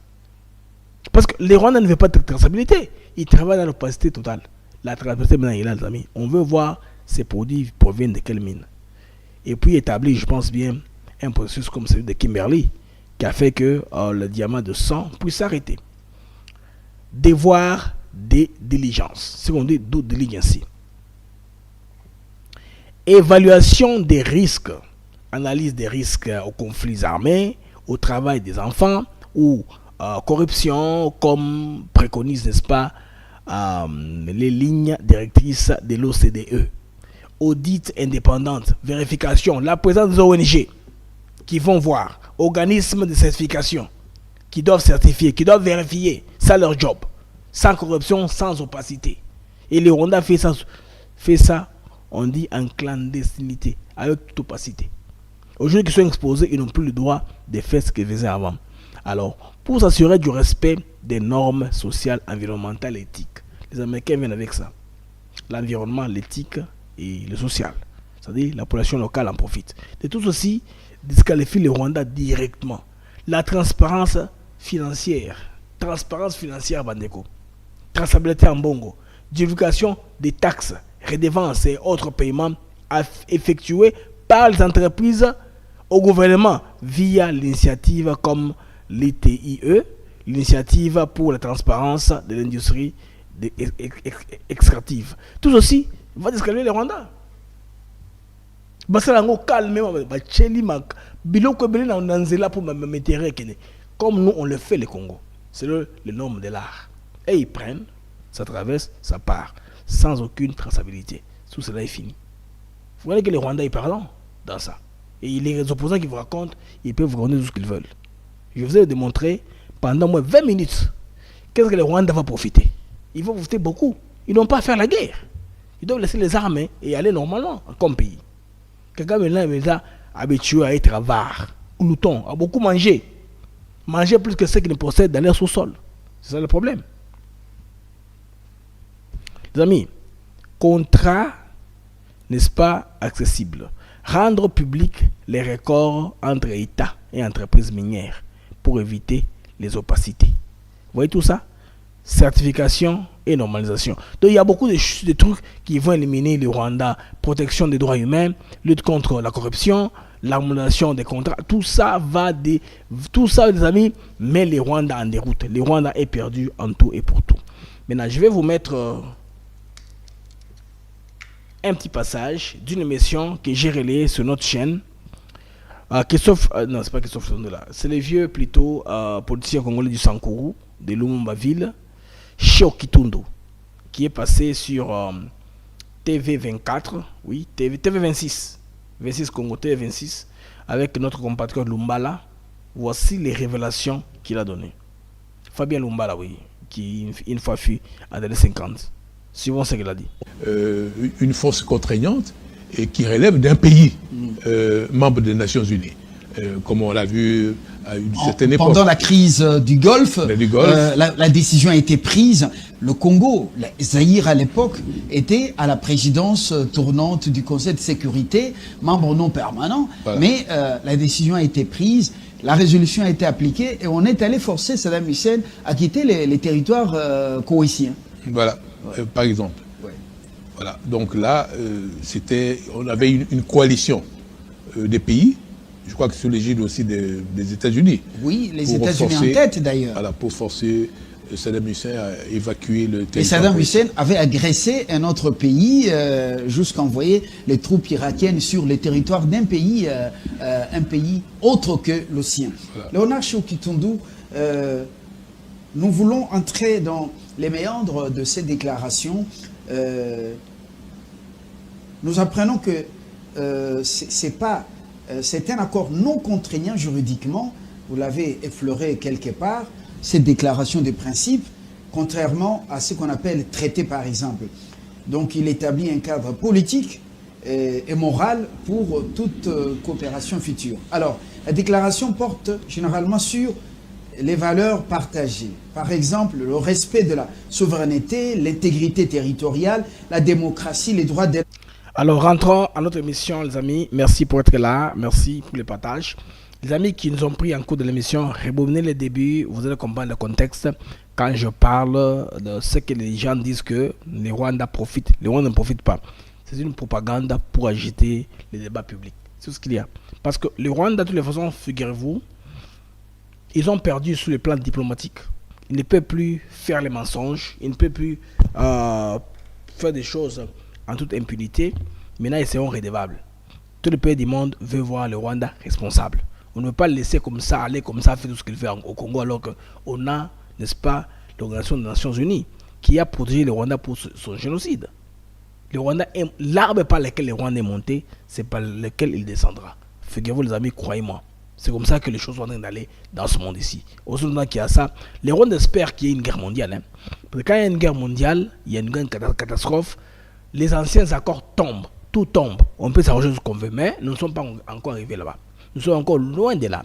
Parce que les Rwandais ne veulent pas de traçabilité. Ils travaillent dans l'opacité totale. La traçabilité, maintenant, il est là, les amis. On veut voir ces produits proviennent de quelle mine. Et puis établir, je pense bien, un processus comme celui de Kimberley qui a fait que le diamant de sang puisse s'arrêter. Devoir des diligences. C'est ce qu'on dit due diligence. Évaluation des risques. Analyse des risques aux conflits armés, au travail des enfants ou corruption, comme préconise, n'est-ce pas, les lignes directrices de l'OCDE. Audit indépendante, vérification, la présence des ONG. qui vont voir, organismes de certification, qui doivent certifier, qui doivent vérifier, ça leur job, sans corruption, sans opacité. Et le Rwanda fait ça, on dit en clandestinité, avec toute opacité. Aujourd'hui, qui sont exposés, ils n'ont plus le droit de faire ce qu'ils faisaient avant. Alors, pour s'assurer du respect des normes sociales, environnementales et éthiques, les Américains viennent avec ça. L'environnement, l'éthique et le social. C'est-à-dire, la population locale en profite. De tout ceci, disqualifie le Rwanda directement. La transparence financière, Bandeko, traçabilité en Bongo, divulgation des taxes, redevances et autres paiements effectués par les entreprises au gouvernement via l'initiative comme l'ITIE, l'initiative pour la transparence de l'industrie extractive. Tout ceci va disqualifier le Rwanda. Comme nous on le fait le Congo, c'est le norme de l'art. Et ils prennent, ça traverse, ça part, sans aucune traçabilité. Tout cela est fini. Vous voyez que les Rwandais parlent dans ça. Et les opposants qui vous racontent, ils peuvent vous raconter tout ce qu'ils veulent. Je vous ai démontré pendant moins 20 minutes qu'est-ce que les Rwandais vont profiter. Ils vont profiter beaucoup. Ils n'ont pas à faire la guerre. Ils doivent laisser les armes et aller normalement comme pays. Quelqu'un maintenant est habitué à être avare, glouton, à beaucoup manger. Manger plus que ceux qui ne possèdent dans leur sous-sol. C'est ça le problème. Les amis, contrat, n'est-ce pas, accessible. Rendre public les records entre États et entreprises minières pour éviter les opacités. Vous voyez tout ça? Certification et normalisation. Donc il y a beaucoup de trucs qui vont éliminer le Rwanda. Protection des droits humains, lutte contre la corruption, l'harmonisation des contrats. Tout ça, les amis, met les Rwandais en déroute. Le Rwanda est perdu en tout et pour tout. Maintenant, je vais vous mettre un petit passage d'une émission que j'ai relayée sur notre chaîne. Non, c'est pas Christophe Sondela. C'est le vieux, plutôt, politicien congolais du Sankourou, de Lumumba-Ville, Cheo Kitundu, qui est passé sur TV24, oui, TV26, 26 Congo, TV26, avec notre compatriote Lumbala. Voici les révélations qu'il a données. Fabien Lumbala, oui, qui une fois fut à les 50. Suivons ce qu'il a dit. Une force contraignante et qui relève d'un pays membre des Nations Unies. Comme on l'a vu à une certaine époque. Pendant la crise du Golfe, la décision a été prise. Le Congo, Zaïre à l'époque, était à la présidence tournante du Conseil de sécurité, membre non permanent, voilà. Mais la décision a été prise, la résolution a été appliquée et on est allé forcer Saddam Hussein à quitter les territoires koweïtiens. Voilà, par exemple. Ouais. Voilà. Donc là, on avait une coalition des pays. Je crois que sous l'égide aussi des États-Unis. Oui, les États-Unis en tête d'ailleurs. Voilà, pour forcer Saddam Hussein à évacuer le territoire. Et Saddam Hussein avait agressé un autre pays jusqu'à envoyer les troupes irakiennes sur le territoire d'un pays, un pays autre que le sien. Voilà. Léonard Cheo Kitundu, nous voulons entrer dans les méandres de ces déclarations. Nous apprenons que c'est un accord non contraignant juridiquement, vous l'avez effleuré quelque part, cette déclaration de principe, contrairement à ce qu'on appelle traité par exemple. Donc il établit un cadre politique et moral pour toute coopération future. Alors, la déclaration porte généralement sur les valeurs partagées. Par exemple, le respect de la souveraineté, l'intégrité territoriale, la démocratie, les droits de... Alors, rentrons à notre émission, les amis. Merci pour être là. Merci pour le partage. Les amis qui nous ont pris en cours de l'émission, rebobinez le début. Vous allez comprendre le contexte quand je parle de ce que les gens disent que les Rwandais profitent. Les Rwandais ne profitent pas. C'est une propagande pour agiter les débats publics. C'est ce qu'il y a. Parce que les Rwandais, de toutes les façons, figurez-vous, ils ont perdu sur le plan diplomatique. Ils ne peuvent plus faire les mensonges. Ils ne peuvent plus faire des choses en toute impunité. Maintenant, ils seront redevables. Tout le pays du monde veut voir le Rwanda responsable. On ne peut pas le laisser comme ça, aller comme ça, faire tout ce qu'il fait au Congo, alors qu'on a, n'est-ce pas, l'Organisation des Nations Unies qui a protégé le Rwanda pour son génocide. Le Rwanda l'arbre par lequel le Rwanda est monté, c'est par lequel il descendra. Figurez-vous, les amis, croyez-moi. C'est comme ça que les choses sont en train d'aller dans ce monde ici. Au moment qu'il y a ça, les Rwandais espèrent qu'il y ait une guerre mondiale. Hein. Parce que quand il y a une guerre mondiale, il y a une grande catastrophe, les anciens accords tombent, tout tombe. On peut s'arranger ce qu'on veut, mais nous ne sommes pas encore arrivés là-bas. Nous sommes encore loin de là.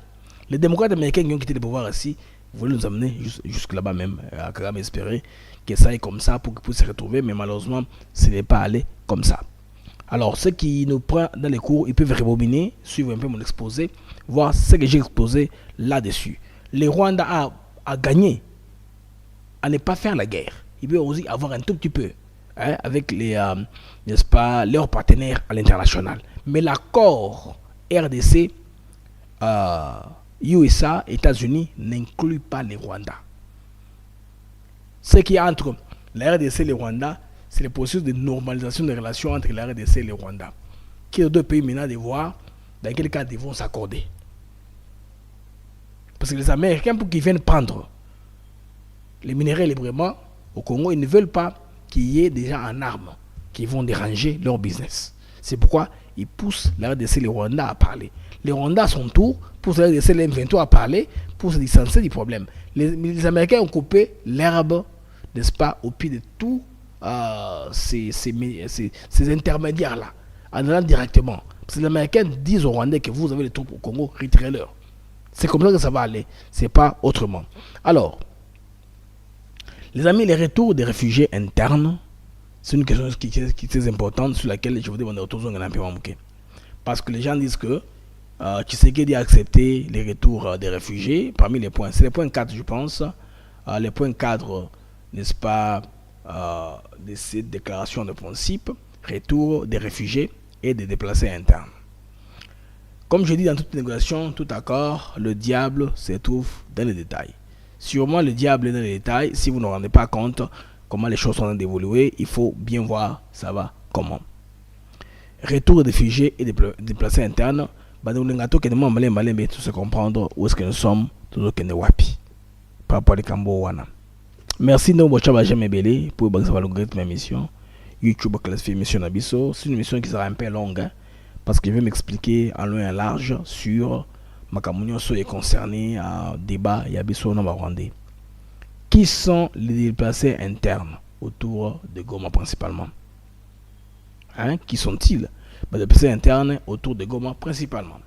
Les démocrates américains qui ont quitté le pouvoir ici voulaient nous amener jusque là-bas même, à Kagame espérer que ça aille comme ça pour qu'ils puissent se retrouver, mais malheureusement, ce n'est pas allé comme ça. Alors, ceux qui nous prennent dans les cours, ils peuvent rebobiner, suivre un peu mon exposé, voir ce que j'ai exposé là-dessus. Le Rwanda a gagné à ne pas faire la guerre. Il veut aussi avoir un tout petit peu avec n'est-ce pas, leurs partenaires à l'international. Mais l'accord RDC, USA, États-Unis n'inclut pas les Rwanda. Ce qui est entre la RDC et le Rwanda, c'est le processus de normalisation des relations entre la RDC et le Rwanda, qui les deux pays maintenant de voir dans quel cas ils vont s'accorder. Parce que les Américains, pour qu'ils viennent prendre les minéraux librement au Congo, ils ne veulent pas qu'il y ait des gens en armes qui vont déranger leur business. C'est pourquoi ils poussent la RDC et le Rwanda à parler. Les Rwandais, à son tour, poussent la RDC et le M23 à parler pour se distancer du problème. Les Américains ont coupé l'herbe, n'est-ce pas, au pied de tout ces intermédiaires-là, en allant directement. Parce que les Américains disent aux Rwandais que vous avez les troupes au Congo, retirez-leur. C'est comme ça que ça va aller. C'est pas autrement. Alors, les amis, les retours des réfugiés internes, c'est une question qui est très importante sur laquelle je vous demande autour un peu manquer. Parce que les gens disent que Tshisekedi a accepté les retours des réfugiés parmi les points. C'est les points 4, je pense. Les points 4, n'est-ce pas, de cette déclaration de principe, retour des réfugiés et des déplacés internes. Comme je dis dans toute négociation, tout accord, le diable se trouve dans les détails. Sûrement le diable est dans les détails. Si vous ne vous rendez pas compte comment les choses sont en train d'évoluer, il faut bien voir ça va comment. Retour des réfugiés et des déplacés internes. Tout se comprendre où est-ce que nous sommes, tout ce que nous wapi. Par rapport à Cambo Wana. Merci de vous avoir jamais belé pour ma mission. YouTube classifié mission Nabiso. C'est une mission qui sera un peu longue hein, parce que je vais m'expliquer en long et en large sur ma communion est concernée à débat et à Bisso Rwandais. Qui sont les déplacés internes autour de Goma principalement? Hein? Qui sont-ils? Les déplacés internes autour de Goma principalement.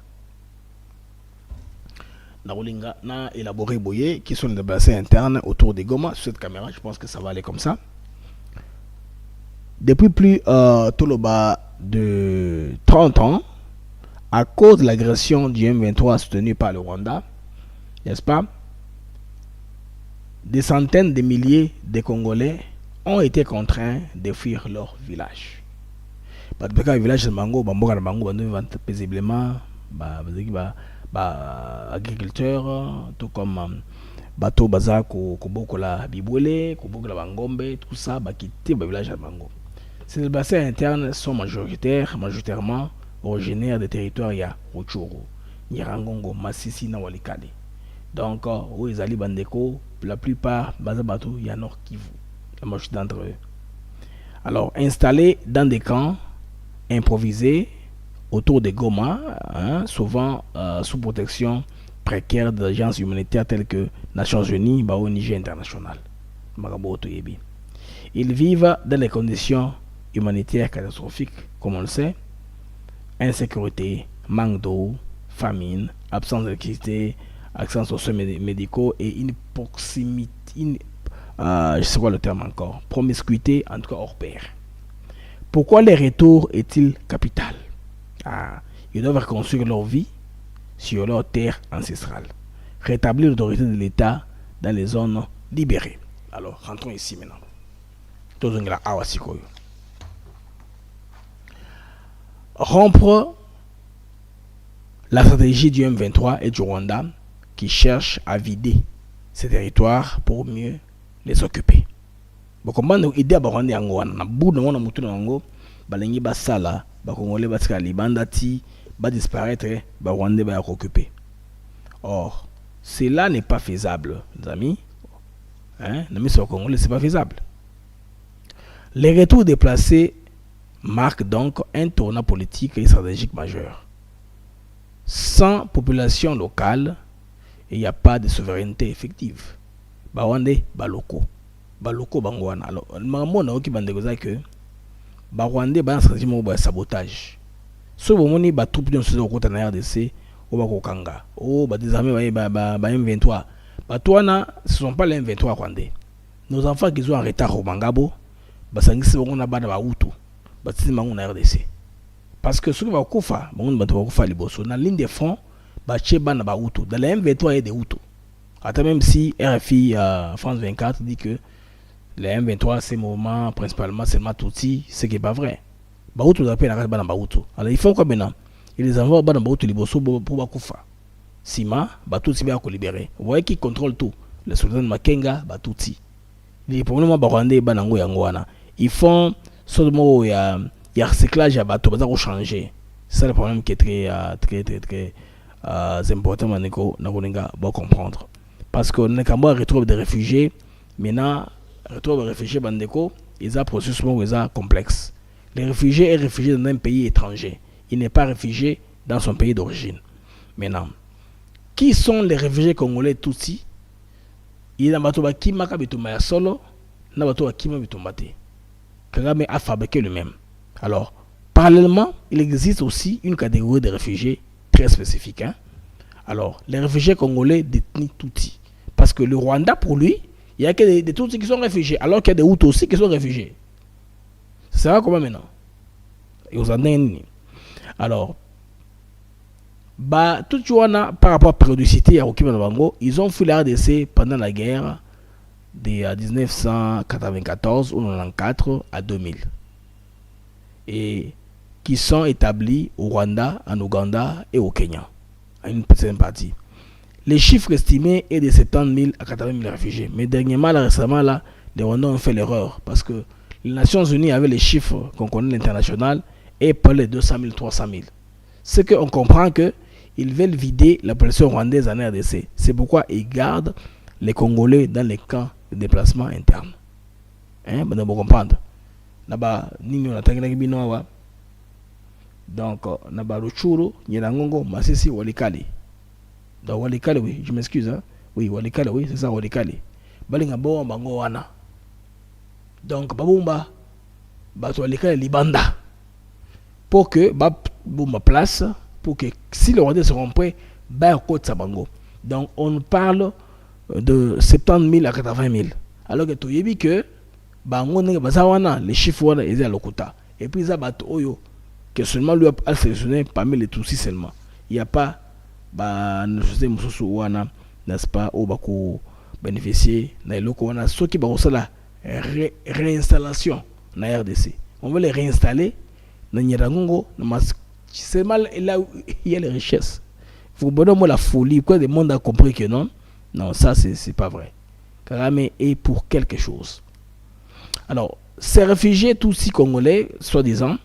Na élaboré Boye, qui sont les déplacés internes autour de Goma. Sur cette caméra, je pense que ça va aller comme ça. Depuis plus tout le bas de 30 ans, à cause de l'agression du M23 soutenue par le Rwanda, n'est-ce pas, des centaines de milliers de Congolais ont été contraints de fuir leur village. Parce que le village de Mango, paisiblement, agriculteurs, tout comme bateau baza kobokola bibwele, kobokola bangombe, tout ça, quitté le village de Mango. Ces bassins internes sont majoritairement originaires des territoires ya Rutshuru, Nyirangongo, Masisi na Walikale. Donc, où ils allaient Bandeko, la plupart bazabato ya Nord Kivu, la majorité d'entre eux. Alors, installés dans des camps improvisés autour de Goma, hein, souvent sous protection précaire d'agences humanitaires telles que Nations Unies, Niger International. Ils vivent dans des conditions humanitaires catastrophiques, comme on le sait. Insécurité, manque d'eau, famine, absence d'électricité, absence de soins médicaux et une proximité, je sais pas le terme encore, promiscuité en tout cas hors pair. Pourquoi les retours est-il capital? Ils doivent reconstruire leur vie sur leur terre ancestrale, rétablir l'autorité de l'État dans les zones libérées. Alors, rentrons ici maintenant. Rompre la stratégie du M23 et du Rwanda qui cherche à vider ces territoires pour mieux les occuper. Comment idée à Rwanda na bout de mon amutu nango balengi basala ba congolais batika libandati ba disparaître ba Rwanda ba occuper. Or, cela n'est pas faisable, les amis. Hein, mais sur Congolais, c'est pas faisable. Les retours déplacés marquent donc un tournant politique et stratégique majeur. Sans population locale, il n'y a pas de souveraineté effective. Rwandais, baloko bangwana. Alors, maman na oki bande goza que Rwandais ba stratégie mo ba sabotage. So bomoni ba troupe de ce côté na RDC, o ba kokanga. O ba désarmer ba M23. Ba toana, ce sont pas les M23 rwandais. Nos enfants qui sont en retard au Mangabo, ba sangisi bango na bana ba Hutu. Ba tisi bango na RDC. Parce que ceux qui vont kufa, bango ba to kufa liboso na ligne de front, ba cheba na ba Hutu. Dans les M23 il y a des Hutu. Attends, même si RFI France 24 dit que les M23 c'est mouvement principalement seulement Tutsi, ce qui n'est pas vrai. Bahutu d'appel la bana Bahutu. Alors ils font quoi maintenant? Ils les envoient bana Bahutu liboso pour Bakufa. Sima, Batutsi va libérer. Vous voyez qui contrôle tout? Le sultan Makenga, Batutsi. Les problèmes Rwandais banango yangwana. Ils font seulement il y a recyclage à bateau, ça va changer. C'est le problème qui est très important Maneko Nagoninga va comprendre. Parce que Nakamba retrouve des réfugiés, maintenant, retrouve des réfugiés Bandeko, ils ont un processus complexe. Les réfugiés est réfugié dans un pays étranger. Il n'est pas réfugié dans son pays d'origine. Maintenant, qui sont les réfugiés congolais Tutsi? Il y a des gens qui ont solo, il y a des gens qui ont Kagame a fabriqué lui-même. Alors, parallèlement, il existe aussi une catégorie de réfugiés très spécifique. Alors, les réfugiés congolais détenus Tutsi. Parce que le Rwanda, pour lui, il n'y a que des Tutsis qui sont réfugiés, alors qu'il y a des Hutus aussi qui sont réfugiés. C'est ça comment maintenant? Et aux Andins. Alors, tout par rapport à la périodicité à Okima Bango, ils ont fui la RDC pendant la guerre de 1994 ou 1994 à 2000. Et qui sont établis au Rwanda, en Ouganda et au Kenya. À une petite partie. Les chiffres estimés est de 70 000 à 80 000 réfugiés. Mais dernièrement, récemment, les Rwandais ont fait l'erreur. Parce que les Nations Unies avaient les chiffres qu'on connaît à l'international et pas les 200 000, 300 000. C'est qu'on comprend qu'ils veulent vider la population rwandaise en RDC. C'est pourquoi ils gardent les Congolais dans les camps de déplacement interne. Vous comprendre. Donc, Naba Ruchuru, Nyelangongo, Masisi, Walikali. Donc, Walikali, oui, je m'excuse. Oui, Walikali, oui, c'est ça, Walikali. Balinga Boa, Bango Wana. Donc, Babumba, Bato Walikali, Libanda. Pour que, Babumba place, pour que si le Rwandais seront prêts, Côte Sabango. Donc, on parle de 70 000 à 80 000. Alors que tu as vu que, les chiffres, ils sont à l'Okuta. Et puis, ça, Bato Oyo. Que seulement lui a sélectionné parmi les Tutsis seulement. Il n'y a pas n'est-ce pas, au Bako bénéficier, ceux qui ont la réinstallation na RDC. On veut les réinstaller dans Nyerangongo, c'est mal là où il y a les richesses. Vous bonhomme la folie, quoi, le monde a compris que non. Non, ça c'est pas vrai. Kagame est pour quelque chose. Alors, ces réfugiés Tutsis congolais, soi-disant,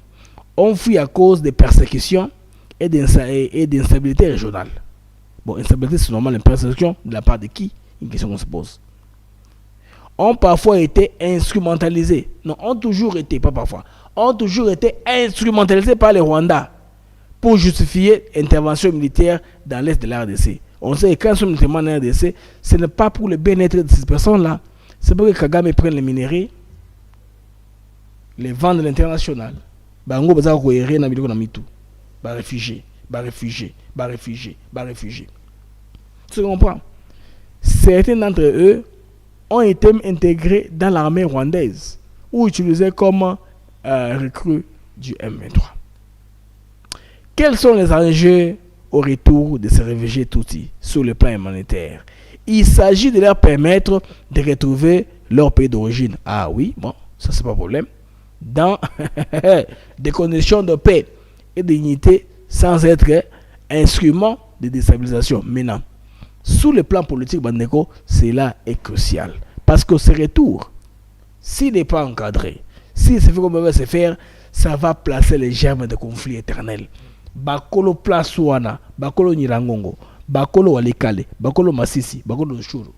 ont fui à cause des persécutions et d'instabilité régionale. Bon, instabilité, c'est normal, une persécution de la part de qui? Une question qu'on se pose. Ont parfois été instrumentalisés. Non, ont toujours été, pas parfois, ont toujours été instrumentalisés par les Rwandais pour justifier intervention militaire dans l'est de la RDC. On sait que quand ils sont militairement dans la RDC, ce n'est pas pour le bien-être de ces personnes-là. C'est pour que Kagame prenne les minerais, les vendre à l'international. Bango baza ko errer na biloko na mitu. Ba réfugiés. Tu comprends? Certains d'entre eux ont été intégrés dans l'armée rwandaise ou utilisés comme recrues du M23. Quels sont les enjeux au retour de ces réfugiés Tutsis sur le plan humanitaire? Il s'agit de leur permettre de retrouver leur pays d'origine. Ah oui, bon, ça c'est pas un problème. Dans des conditions de paix et de dignité sans être instrument de déstabilisation. Maintenant, sous le plan politique, Bandeko, cela est crucial. Parce que ce retour, s'il n'est pas encadré, s'il se fait comme il va se faire, ça va placer les germes de conflits éternels. Bakolo place wana, Bakolo Nyirangongo, Bakolo Walikale, Bakolo Masisi, Bakolo Churu.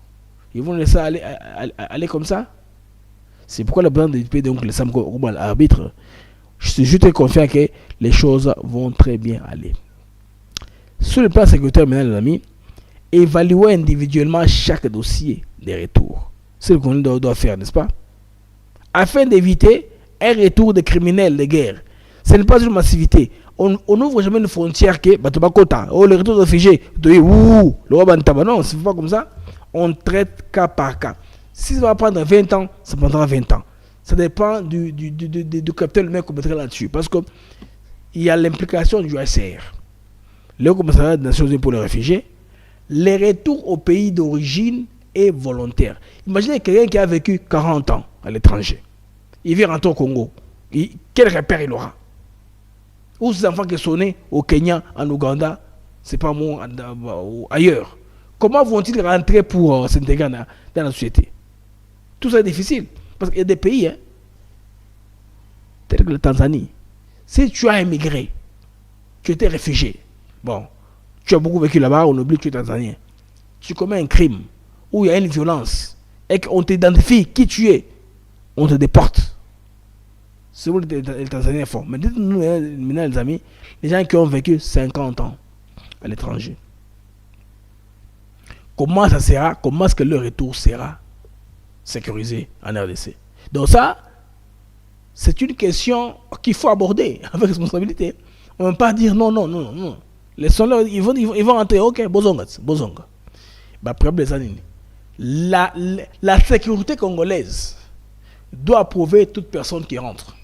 Ils vont laisser aller comme ça? C'est pourquoi le président du pays, donc le Sam comme arbitre, je suis juste confiant que les choses vont très bien aller. Sur le plan sécuritaire, maintenant, les amis, évaluer individuellement chaque dossier des retours. C'est ce qu'on doit faire, n'est-ce pas? Afin d'éviter un retour de criminels de guerre. Ce n'est pas une massivité. On n'ouvre jamais une frontière qui est le retour de réfugiés. Non, c'est pas comme ça. On traite cas par cas. Si ça va prendre 20 ans, ça prendra 20 ans. Ça dépend du capitaine lui-même qu'on mettra là-dessus. Parce qu'il y a l'implication du HCR. Le commissariat des Nations Unies pour les réfugiés. Les retours au pays d'origine est volontaire. Imaginez quelqu'un qui a vécu 40 ans à l'étranger. Il vient rentrer au Congo. Quel repère il aura? Ou ces enfants qui sont nés au Kenya, en Ouganda, c'est pas moi, ailleurs. Comment vont-ils rentrer pour s'intégrer dans la société? Tout ça est difficile. Parce qu'il y a des pays, tels que la Tanzanie. Si tu as émigré, tu étais réfugié, bon, tu as beaucoup vécu là-bas, on oublie que tu es Tanzanien. Tu commets un crime, où il y a une violence, et qu'on t'identifie qui tu es, on te déporte. C'est où les Tanzaniens font. Mais dites-nous maintenant, les amis, les gens qui ont vécu 50 ans à l'étranger. Comment ça sera, comment est-ce que le retour sera sécurisé en RDC? Donc ça, c'est une question qu'il faut aborder avec responsabilité. On ne peut pas dire non. Laissons-leur, ils vont rentrer, ok, bozonga. Bah, la sécurité congolaise doit approuver toute personne qui rentre.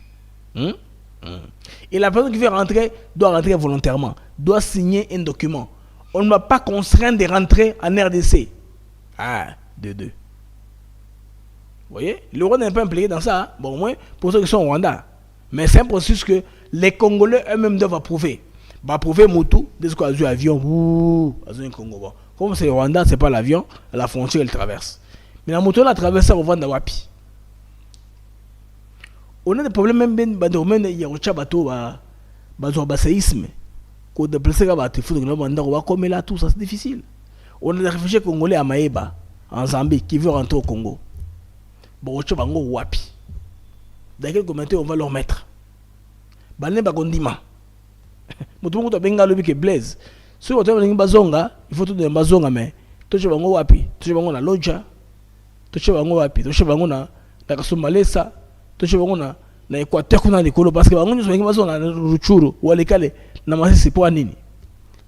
Et la personne qui veut rentrer doit rentrer volontairement, doit signer un document. On ne va pas contraindre de rentrer en RDC. Vous voyez, le Rwanda n'est pas impliqué dans ça. Bon, au moins, pour ceux qui sont au Rwanda. Mais c'est un processus que les Congolais eux-mêmes doivent approuver. Approuver Moutou, dès qu'on a vu l'avion, Congo. Bon. Comme c'est le Rwanda, c'est pas l'avion, la frontière, elle traverse. Mais la moto, elle a traversé au Rwanda Wapi. On a des problèmes même dans le domaine de Yaroucha Bato, séisme. Quand on déplace les bateaux, il faut que nous comme là, tout ça, c'est difficile. On a des réfugiés congolais à Maïba, en Zambie, qui veulent rentrer au Congo. Bon, on va Wapi. Dans quel commentaire on va leur mettre? Bané Bagondima. Tout le monde a bien galopé que Blaise. Si on a un bazonga, il faut tout de bazonga, mais tout le monde Wapi. Tout le monde a Lodja. Tout le monde Wapi. Tout le monde a Kasumalesa. Tout le monde a Équateur qu'on a les colos parce que on est bazonga na Ruchuru ou Alikale na Masisi pour Nini.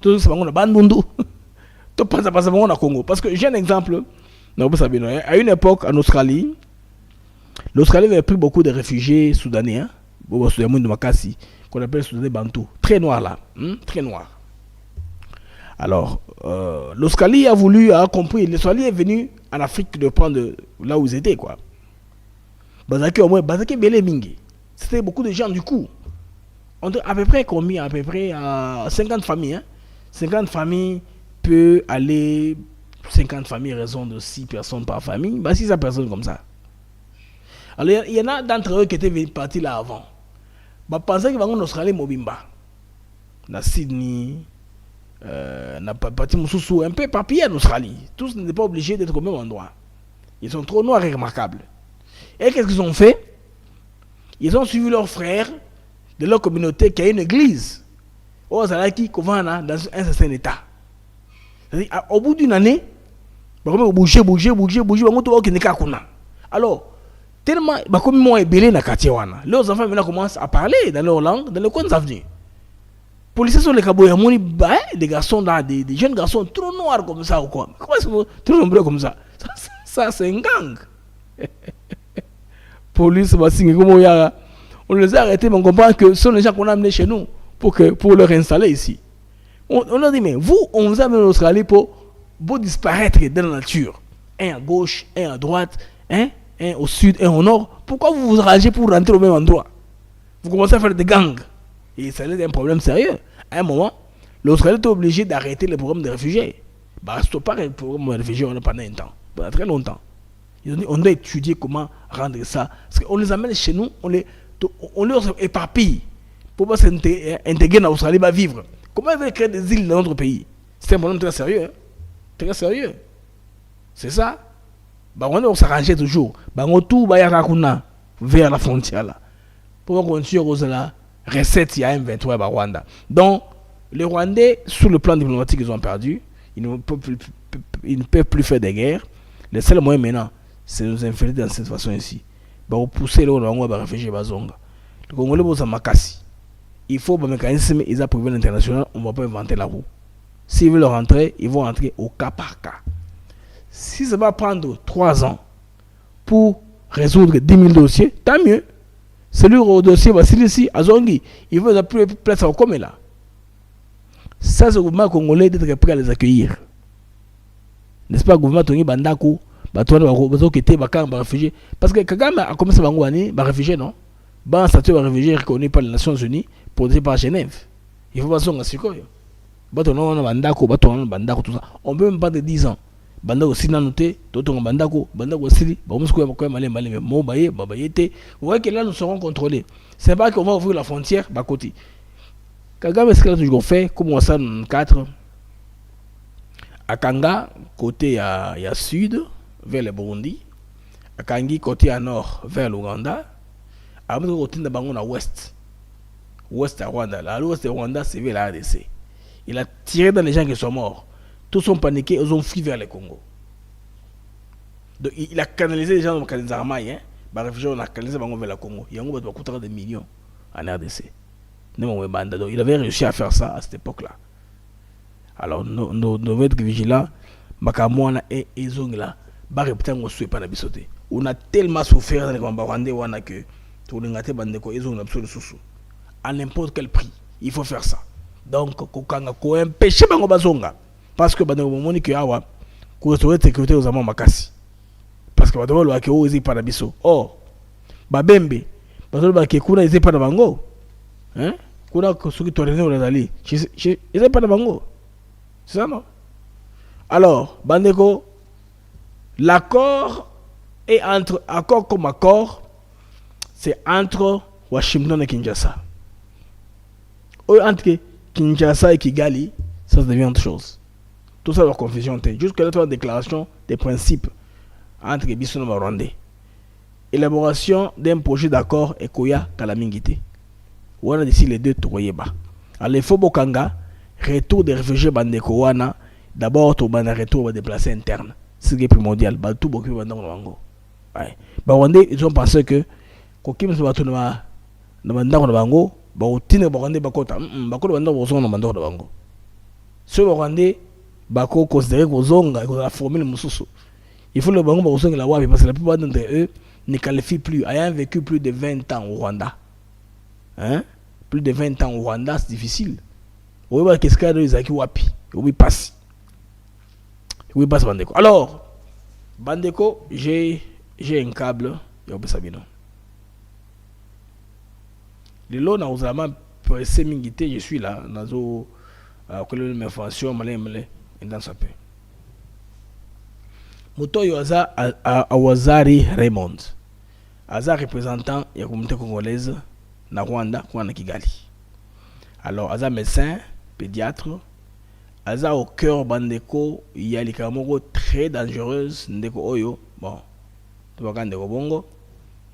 Tout le monde a Bandundu. Tout passe à Congo. Parce que j'ai un exemple. À une époque en Australie, l'Australie avait pris beaucoup de réfugiés soudanais, soudanais de Makassi, qu'on appelle soudanais Bantou, très noirs là, très noirs. Alors, l'Australie a compris, l'Australie est venue en Afrique de prendre là où ils étaient, quoi. Bazaki au moins, Bazaki Belé Mingi. C'était beaucoup de gens du coup. On a à peu près combien? À peu près 50 familles. Hein? 50 familles peut aller, 50 familles, raison de 6 personnes par famille, 600 personnes comme ça. Alors il y en a d'entre eux qui étaient partis là avant. Pensez qu'ils vont en Australie, Mobimba, dans Sydney, dans parti Moussoussou, un peu éparpillés en Australie. Tous n'étaient pas obligés d'être au même endroit. Ils sont trop noirs et remarquables. Et qu'est-ce qu'ils ont fait? Ils ont suivi leurs frères de leur communauté qui a une église. Au Zalaki, Kovana, dans un certain état. C'est-à-dire, au bout d'une année, ils vont bouger, alors, tellement, comme moi, belé na Katiwana, leurs enfants maintenant commencent à parler dans leur langue, dans le coin d'avenir. Pour les sont les Kaboyamoni, des garçons là, des jeunes garçons trop noirs comme ça ou quoi? Comment est-ce qu'ils sont trop nombreux comme ça? Ça c'est un gang. Police, on les a arrêtés, mais on comprend que ce sont les gens qu'on a amenés chez nous pour leur installer ici. On a dit, mais vous, on vous a amené en Australie pour disparaître dans la nature. Un à gauche, un à droite, un au sud, un au nord. Pourquoi vous vous rangez pour rentrer au même endroit? Vous commencez à faire des gangs. Et ça est un problème sérieux. À un moment, l'Australie est obligée d'arrêter le programme de réfugiés. Reste pas le programme de réfugiés pendant un temps, pendant très longtemps. Ils ont dit, on doit étudier comment rendre ça. Parce qu'on les amène chez nous, on les éparpille pour pas s'intégrer en Australie, vivre. Comment ils veulent créer des îles dans notre pays? C'est un problème très sérieux. Hein? Très sérieux. C'est ça. On s'arrangeait toujours. On tout vers la frontière là. Pour continuer aux la recette il y a un 23 Rwanda. Donc Les Rwandais, sur le plan diplomatique, ils ont perdu. Ils ne peuvent plus faire des guerres. Le seul moyen maintenant, c'est de nous infiltrer dans cette façon ici. Bah, pousser là où on va réfugier bazonga. Le Congolais vont s'amakassi. Il faut un mécanisme, ils ont prévu l'international, on ne va pas inventer la roue. S'ils veulent rentrer, ils vont rentrer au cas par cas. Si ça va prendre 3 ans pour résoudre 10 000 dossiers, tant mieux. Celui au dossier, ici, à Zongi, il veut plus de place au comme là. Ça, c'est le gouvernement congolais d'être prêt à les accueillir. N'est-ce pas, le gouvernement Tongi Bandako, qui était réfugié. Parce que Kagame a commencé à réfugier, non? Un statut de réfugié reconnu par les Nations Unies, protégé par Genève. Il faut pas s'en assurer. On peut même pas de 10 ans. Bandako aussi n'a noté, d'autres Bandako aussi, vous voyez que là nous serons contrôlés. C'est pas qu'on va ouvrir la frontière, côté. Kagame, ce qu'il a toujours fait, comme on sait en 4, à Kanga, côté à sud, vers le Burundi, à Kangi, côté à nord, vers l'Ouganda, à l'autre côté de Bango, à ouest à Rwanda. À l'ouest de Rwanda, c'est vers la RDC. Il a tiré dans les gens qui sont morts. Tous sont paniqués, ils ont fui vers le Congo. Donc il a canalisé les gens dans les armailles, hein. Les réfugiés, on a canalisé vers le Congo. Il y a un des millions en RDC. Donc il avait réussi à faire ça à cette époque-là. Alors nous devons être vigilants. Makamwana et Ezongla, on a tellement souffert dans les combats rwandais que tout le monde bandeko Ezongla à n'importe quel prix. Il faut faire ça. Donc kokanga ko empêcher bango bazonga parce que bandeko moni que awa ko restaurer sécurité aux amants makasi. Parce que bandeko lo ke ozi para biso. Oh babembe bandeko ba ke kuna eze para bango. Hein? Kuna ko soki torené au Nazali. Eze para bango. C'est ça non? Alors, bandeko, l'accord est entre accord comme accord, c'est entre Washington et Kinshasa. Entre Kinshasa et Kigali, ça devient autre chose. Tout ça leur confusion. Jusqu'à la déclaration des principes entre Bissau et Rwandais. Élaboration d'un projet d'accord et Koya Kalamingité. On a d'ici les deux Tourayeba. Alors, il faut Bokanga, retour des réfugiés bandeko wana. D'abord, tu vas retour déplacer interne. C'est ce qui est primordial. Tout beaucoup de Rwanda. Rwandais, ils ont pensé que Kokim se battu na Rwanda Rwanda, Bautine Rwanda Bakota, Bako Rwanda Rwanda Rwanda. Ce Rwandais, Bako considéré Kozonga, ils ont la formule Mususu. Il faut le Bango Bazonga la Wabi parce que la plupart d'entre eux ne qualifient plus, ayant vécu plus de 20 ans au Rwanda. Hein? Plus de 20 ans au Rwanda, c'est difficile. Oui, qu'est-ce qu'il y a de Isaki Wapi? Oui, passe. Oui, passe Bandeko. Alors, Bandeko, j'ai un câble. Le lot n'a vraiment pressé mingité, je suis là. Dans une information, dans sa paix. Moto Yoza à Wazari Raymond. Aza représentant de la communauté congolaise na Rwanda, na Kigali. Alors, Aza médecin, pédiatre. Aza au cœur bandeko, il y a les camarades très dangereuses. Ndeko oyo, bon, tu vas ndeko bongo.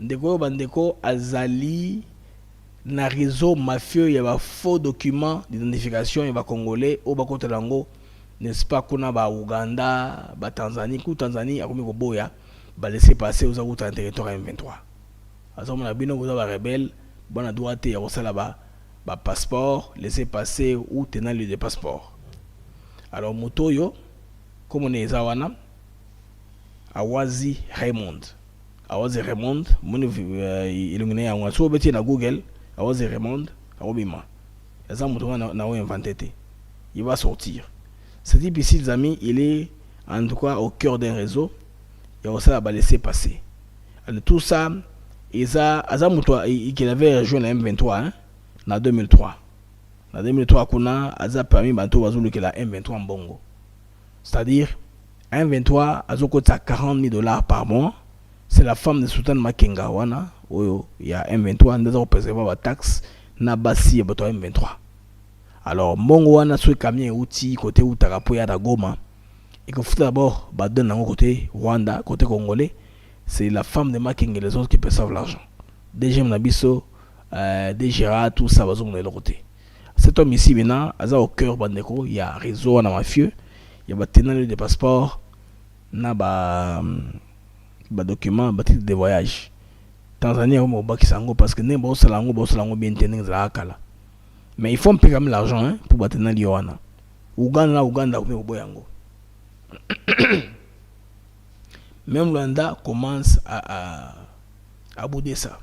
Ndeko bandeko azali na réseau mafieux, il y a faux documents d'identification, il y a congolais, au bako telango, n'est-ce pas qu'on a ba Ouganda, ba Tanzanie, ku Tanzanie, a komi ko boya, ba laisser passer aux routes en territoire M23. Aza mon abino vous avez rebelle, bon a droite ya osala ba passeport, laisser passer ou tenant lieu de passeport. Alors Motoyo, comme on est Zawana, Awazi Raymond. Awazi Raymond, il est en so beti na Google, Awazi Raymond, Awobima. Les gens n'a inventé. Il va sortir. Ce type ici, les amis, il est en tout cas au cœur d'un réseau et on s'est laissé passer. Alors, tout ça, il avait rejoint la M23 en 2003. En 2003, kuna aza permis bantu bazulu que la M23 mbongo. C'est-à-dire, M23 azo kota $40,000 par mois. C'est la femme de Sultan Makenga wana. Oyo, il y a M23 nous préserver la taxe na basi et bato M23. Alors, mbongo wana sur camion outil côté Utarapo ya da Goma. Et que faut d'abord baden nango côté Rwanda, côté congolais, c'est la femme de Makenga et les autres qui perçoivent l'argent. DG Mnabiso, DGRA, tout ça bazo de l'autre côté. Cet homme ici maintenant, au cœur bandeko, il y a réseau en mafieux, il y a tenant des passeports, na ba documents, ba titre de voyage. Tanzanie au baki sango parce que ne ba salango bien tenir la kala. Mais il faut payer quand même l'argent hein, pour battre dans l'Ioana. Uganda au boyango. Même Rwanda commence à bouder ça.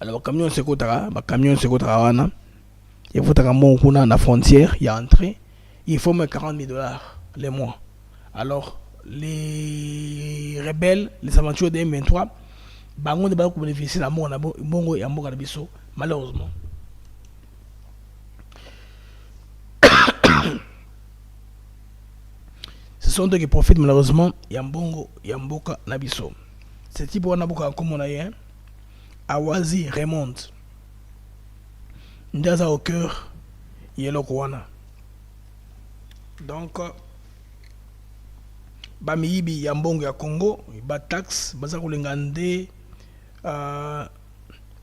Alors, camion sekotara, wana, il faut que la frontière, il y a entré, il faut mettre $40,000 les mois. Alors, les rebelles, les aventures de M23, bangon de balou bénéficier de la mort, bongo et amour à biso, malheureusement. Ce sont eux qui profitent malheureusement, Yambongo, Yamboka, Nabiso. Ce type de Naboka, comme on a eu, Awazi remonte. Ndaza au cœur, Yelo Kwana. Donc, Bamiyibi Yambongo ya Congo, Batax, Bazakulengande, quoi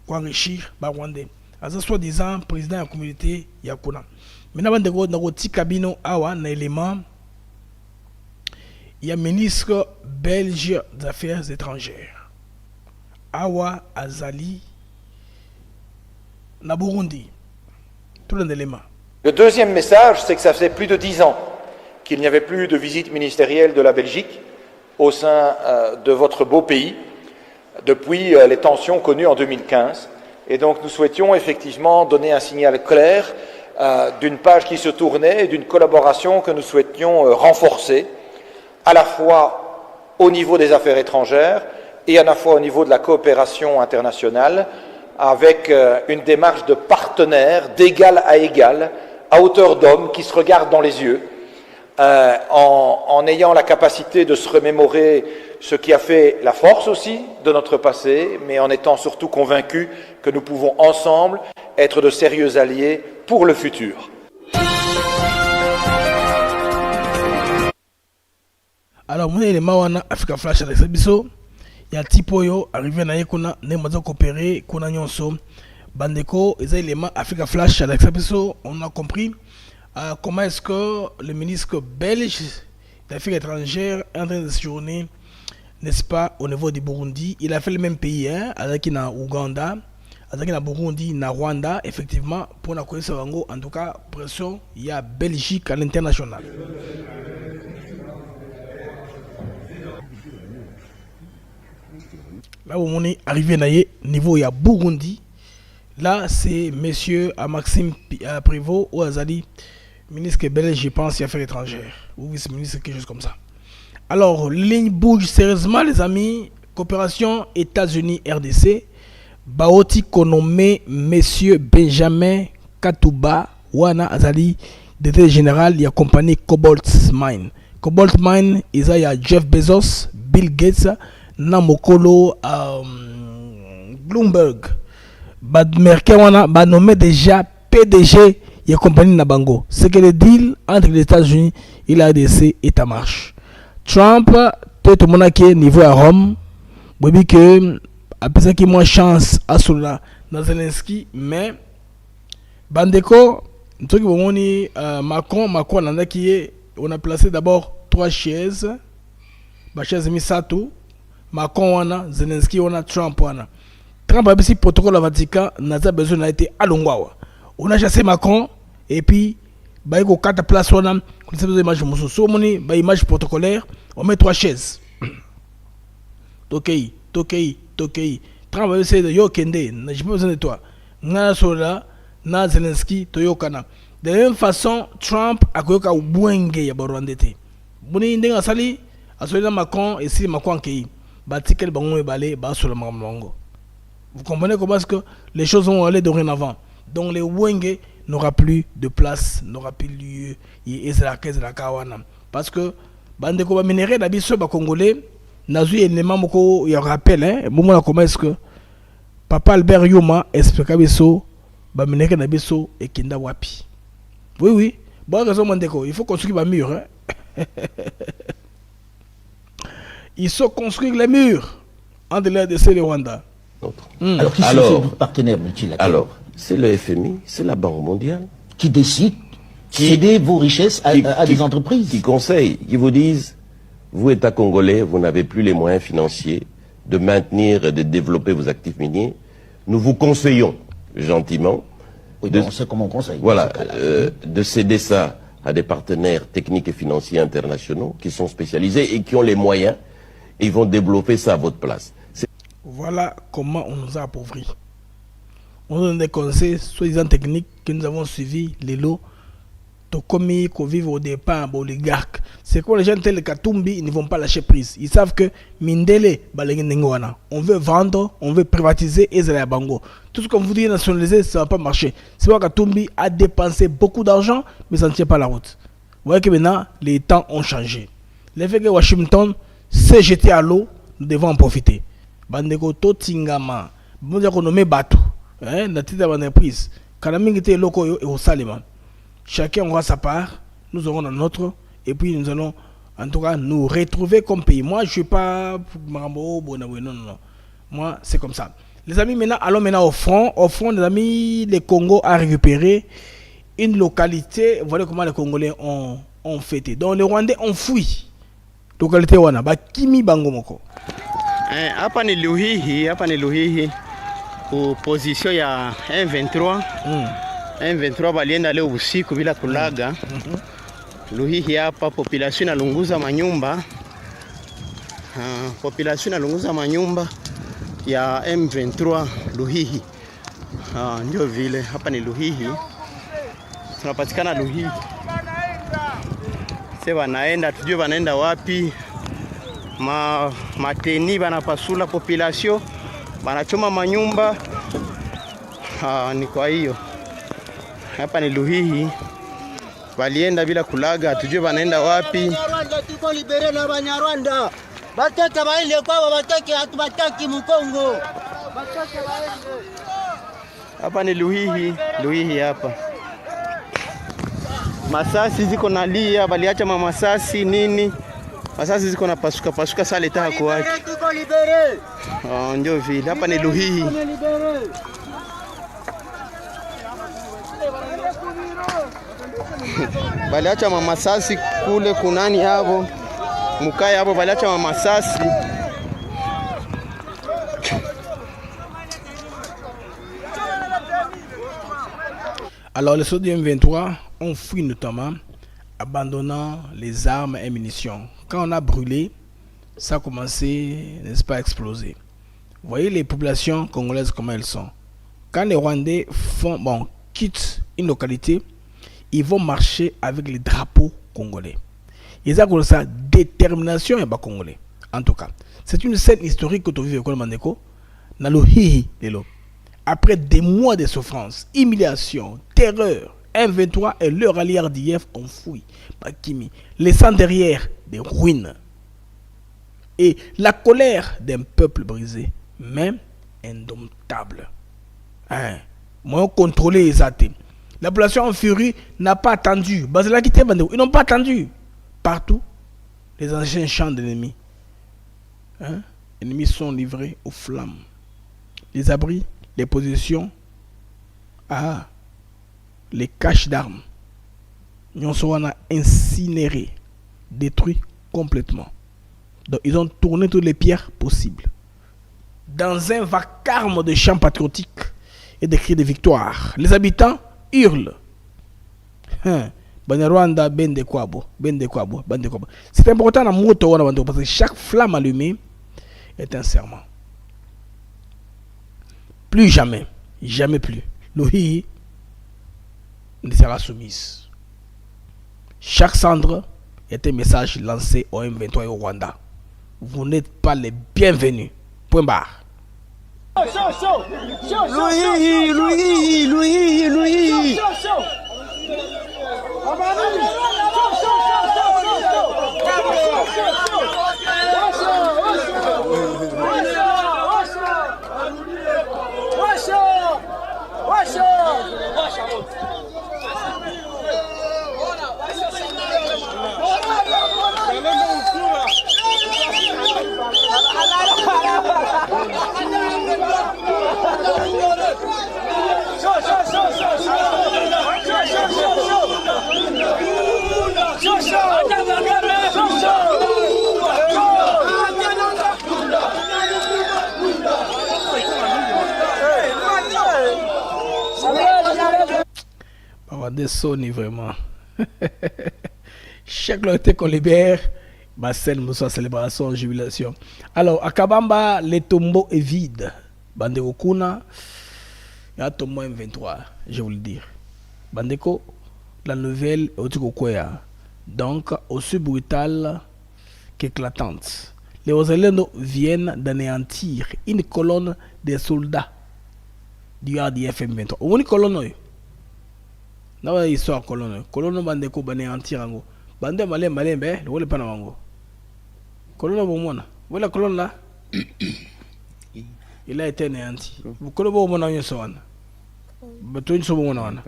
enrichir, Barwande. Aza soi-disant président de la communauté Yakuna. Maintenant, dans le petit cabinet, Awa, na élément, il y a ministre belge des Affaires étrangères. Awa Azali na Burundi. Tout un élément. Le deuxième message, c'est que ça faisait plus de 10 ans qu'il n'y avait plus de visite ministérielle de la Belgique au sein de votre beau pays, depuis les tensions connues en 2015. Et donc nous souhaitions effectivement donner un signal clair d'une page qui se tournait et d'une collaboration que nous souhaitions renforcer, à la fois au niveau des affaires étrangères, et à la fois au niveau de la coopération internationale, avec une démarche de partenaire, d'égal à égal, à hauteur d'homme, qui se regardent dans les yeux, en ayant la capacité de se remémorer ce qui a fait la force aussi de notre passé, mais en étant surtout convaincus que nous pouvons ensemble être de sérieux alliés pour le futur. Alors, mon élément, on a Africa Flash avec Sabiso. Il y a Tipoyo arrivé à Yekuna, ne m'a coopéré, Kuna Nyonso, Bandeko, et ça, élément Africa Flash avec Sabiso. On a compris comment est-ce que le ministre belge des Affaires étrangères est en train de séjourner, n'est-ce pas, au niveau du Burundi. Il a fait le même pays, hein, avec na Ouganda, avec na Burundi, na Rwanda, effectivement, pour la connaissance en tout cas, pression, il y a Belgique à l'international. Là où on est arrivé niveau il y a Burundi. Là c'est monsieur Maxime Prévost ou Azali, ministre belge, je pense, des Affaires étrangères ou vice-ministre, quelque chose comme ça. Alors ligne bouge sérieusement les amis. Coopération États-Unis RDC. Baoti Konome monsieur Benjamin Katouba Wana Azali, directeur général il y a compagnie Cobalt Mine. Cobalt Mine il y a Jeff Bezos, Bill Gates, Namokolo, Bloomberg, Merkel nommé déjà PDG et compagnie Nabango. C'est que le deal entre les États-Unis et la RDC est en marche. Trump, tout le monde qui est niveau à Rome, oui que après ça qui moins chance à cela dans Zelensky, mais Bandeko, truc on est Macron on a placé d'abord 3 chaises, ma chaise Misato. Macron wana, Zelensky wana, Trump wana. Trump a aussi protocole au Vatican, n'a pas besoin d'être à Longwa. On a chassé Macron et puis bah il y a 4 places wana, on a besoin d'image mususu, on a image protocolaire, on met 3 chaises. Tokei. Trump a essayé de yo kende, j'ai pas besoin de toi. Na sola, na Zelensky, toyokana. De la même façon, Trump a koyoka ubwenge ya Rwandete. Boni ndenga sali, asola Macron et si Macron kei. Vous comprenez comment est-ce que les choses vont aller dorénavant. Donc les Wenge n'aura plus de place, n'aura plus lieu. Parce que Bandeko va minérer d'habitude les Congolais. Nazu élément moko il rappelle hein. Comment est-ce que Papa Albert Yuma explique biso ba minérer d'habitude et kinda wapi. Oui. Bon raison Bandeko, il faut construire un mur hein. Ils sont construits les murs entre l'RDC et le Rwanda. Alors, qui sont ces partenaires multilatéraux? Alors, c'est le FMI, c'est la Banque mondiale. Qui décide céder vos richesses à des entreprises? Qui conseillent, qui vous disent, vous, État congolais, vous n'avez plus les moyens financiers de maintenir et de développer vos actifs miniers. Nous vous conseillons, gentiment, on sait comment on conseille. Voilà, de céder ça à des partenaires techniques et financiers internationaux qui sont spécialisés et qui ont les moyens, et ils vont développer ça à votre place. Voilà comment on nous a appauvris. On donne des conseils, soi-disant techniques, que nous avons suivis, les lots, comme ils vivent au départ, oligarques. C'est quoi les gens tels Katumbi, ils ne vont pas lâcher prise. Ils savent que Mindele, on veut vendre, on veut privatiser et c'est bango. Tout ce qu'on vous dit nationaliser, ça ne va pas marcher. C'est pourquoi Katumbi a dépensé beaucoup d'argent, mais ça ne tient pas la route. Vous voyez que maintenant, les temps ont changé. Le fait que Washington s'est jeté à l'eau, nous devons en profiter. Bandeko Totingama, bon dire qu'on nomme bateau, la titre d'entreprise. Kanaming était loko et au Salima. Chacun aura sa part, nous aurons la nôtre, et puis nous allons en tout cas nous retrouver comme pays. Moi, je ne suis pas Marambo, non. Moi, c'est comme ça. Les amis, maintenant, allons maintenant au front. Au front, les amis, le Congo a récupéré une localité. Voilà comment les Congolais ont fêté. Donc, les Rwandais ont fui. Localité wana, Kimi Bangomoko. Hapa ni Luhihi, ku position ya M23. M23 balienda leo usiku bila kulaga. Luhihi hapa population inalunguza manyumba. Population inalunguza manyumba ya M23 Luhihi. Ndio vile hapa ni Luhihi. Tunapatikana Luhihi. Sasa wanaenda tujue wanaenda wapi. Mateni banapasula population, banachoma manyumba. Ni kwa hiyo hapa ni Luhihi, walienda bila kulaga, tujue wanaenda wapi. Tuko libere na Banyarwanda, bataka baende kwao, bataki hatubataki Mkongo, bataka baende. Hapa ni Luhihi hapa. Masasi ziko nalia, baliacha masasi nini? Masasi ziko na pasuka sale taka kwa wake. Tuko libere. Ndio vile hapa ni Luhihi. Baliacha masasi kule kunani hapo. Mukaya hapo baliacha masasi. Alors les soldats M23 ont fui notamment, abandonnant les armes et munitions. Quand on a brûlé, ça a commencé, n'est-ce pas, à exploser. Vous voyez les populations congolaises comment elles sont. Quand les Rwandais quittent une localité, ils vont marcher avec les drapeaux congolais. Ils ont ça détermination et bas congolais. En tout cas, c'est une scène historique que tu vis avec le Mandeko. Après des mois de souffrance, humiliation, terreur, M23 et leur allié RDF ont fui Bakimi, laissant derrière des ruines et la colère d'un peuple brisé, même indomptable. Moi, contrôler les athées. La population en furie n'a pas attendu. Ils n'ont pas attendu. Partout, les anciens champs d'ennemis. Les ennemis sont livrés aux flammes. Les abris, les positions, les caches d'armes. Ils sont incinérés, détruits complètement. Donc ils ont tourné toutes les pierres possibles. Dans un vacarme de chants patriotiques et de cris de victoire, les habitants hurlent. C'est important parce que chaque flamme allumée est un serment. Plus jamais, jamais plus, Luhihi ne sera soumise. Chaque cendre est un message lancé au M23 et au Rwanda. Vous n'êtes pas les bienvenus. Point barre. Luhihi. Mandé Sony vraiment. Chaque localité qu'on libère, ma scène, Moussa, célébration, jubilation. Alors, à Kabamba, le tombeau est vide. Bandeko Kuna, il y a un tombeau M23, je vous le dire. Bandeko, la nouvelle est au Tikokoya. Donc, aussi brutale qu'éclatante. Les Ozeleno viennent d'anéantir une colonne de soldats du RDF M23. Une colonne. Non, histoire colonne. Colonne bandeko banéantir ango. Bande malé malé be, le wole pana wango. Colonne bomona. Voilà colonne là. Il a été anéanti. Vous colonne bomona yon soan. Bato yon bomona wana.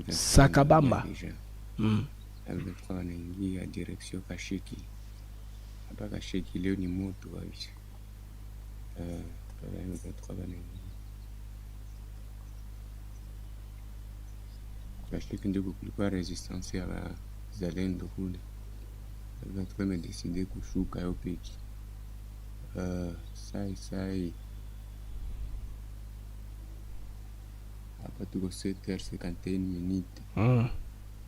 Sakabamba. Alikuwa wanaingia direction Kashiki. Hapa Kashiki leo ni moto kabisa. Kashiki ndio kulikuwa resistance ya wazalendo kule. Watu wamedecide kushuka yo peki. Sai hapa tuko 7h51 minutes.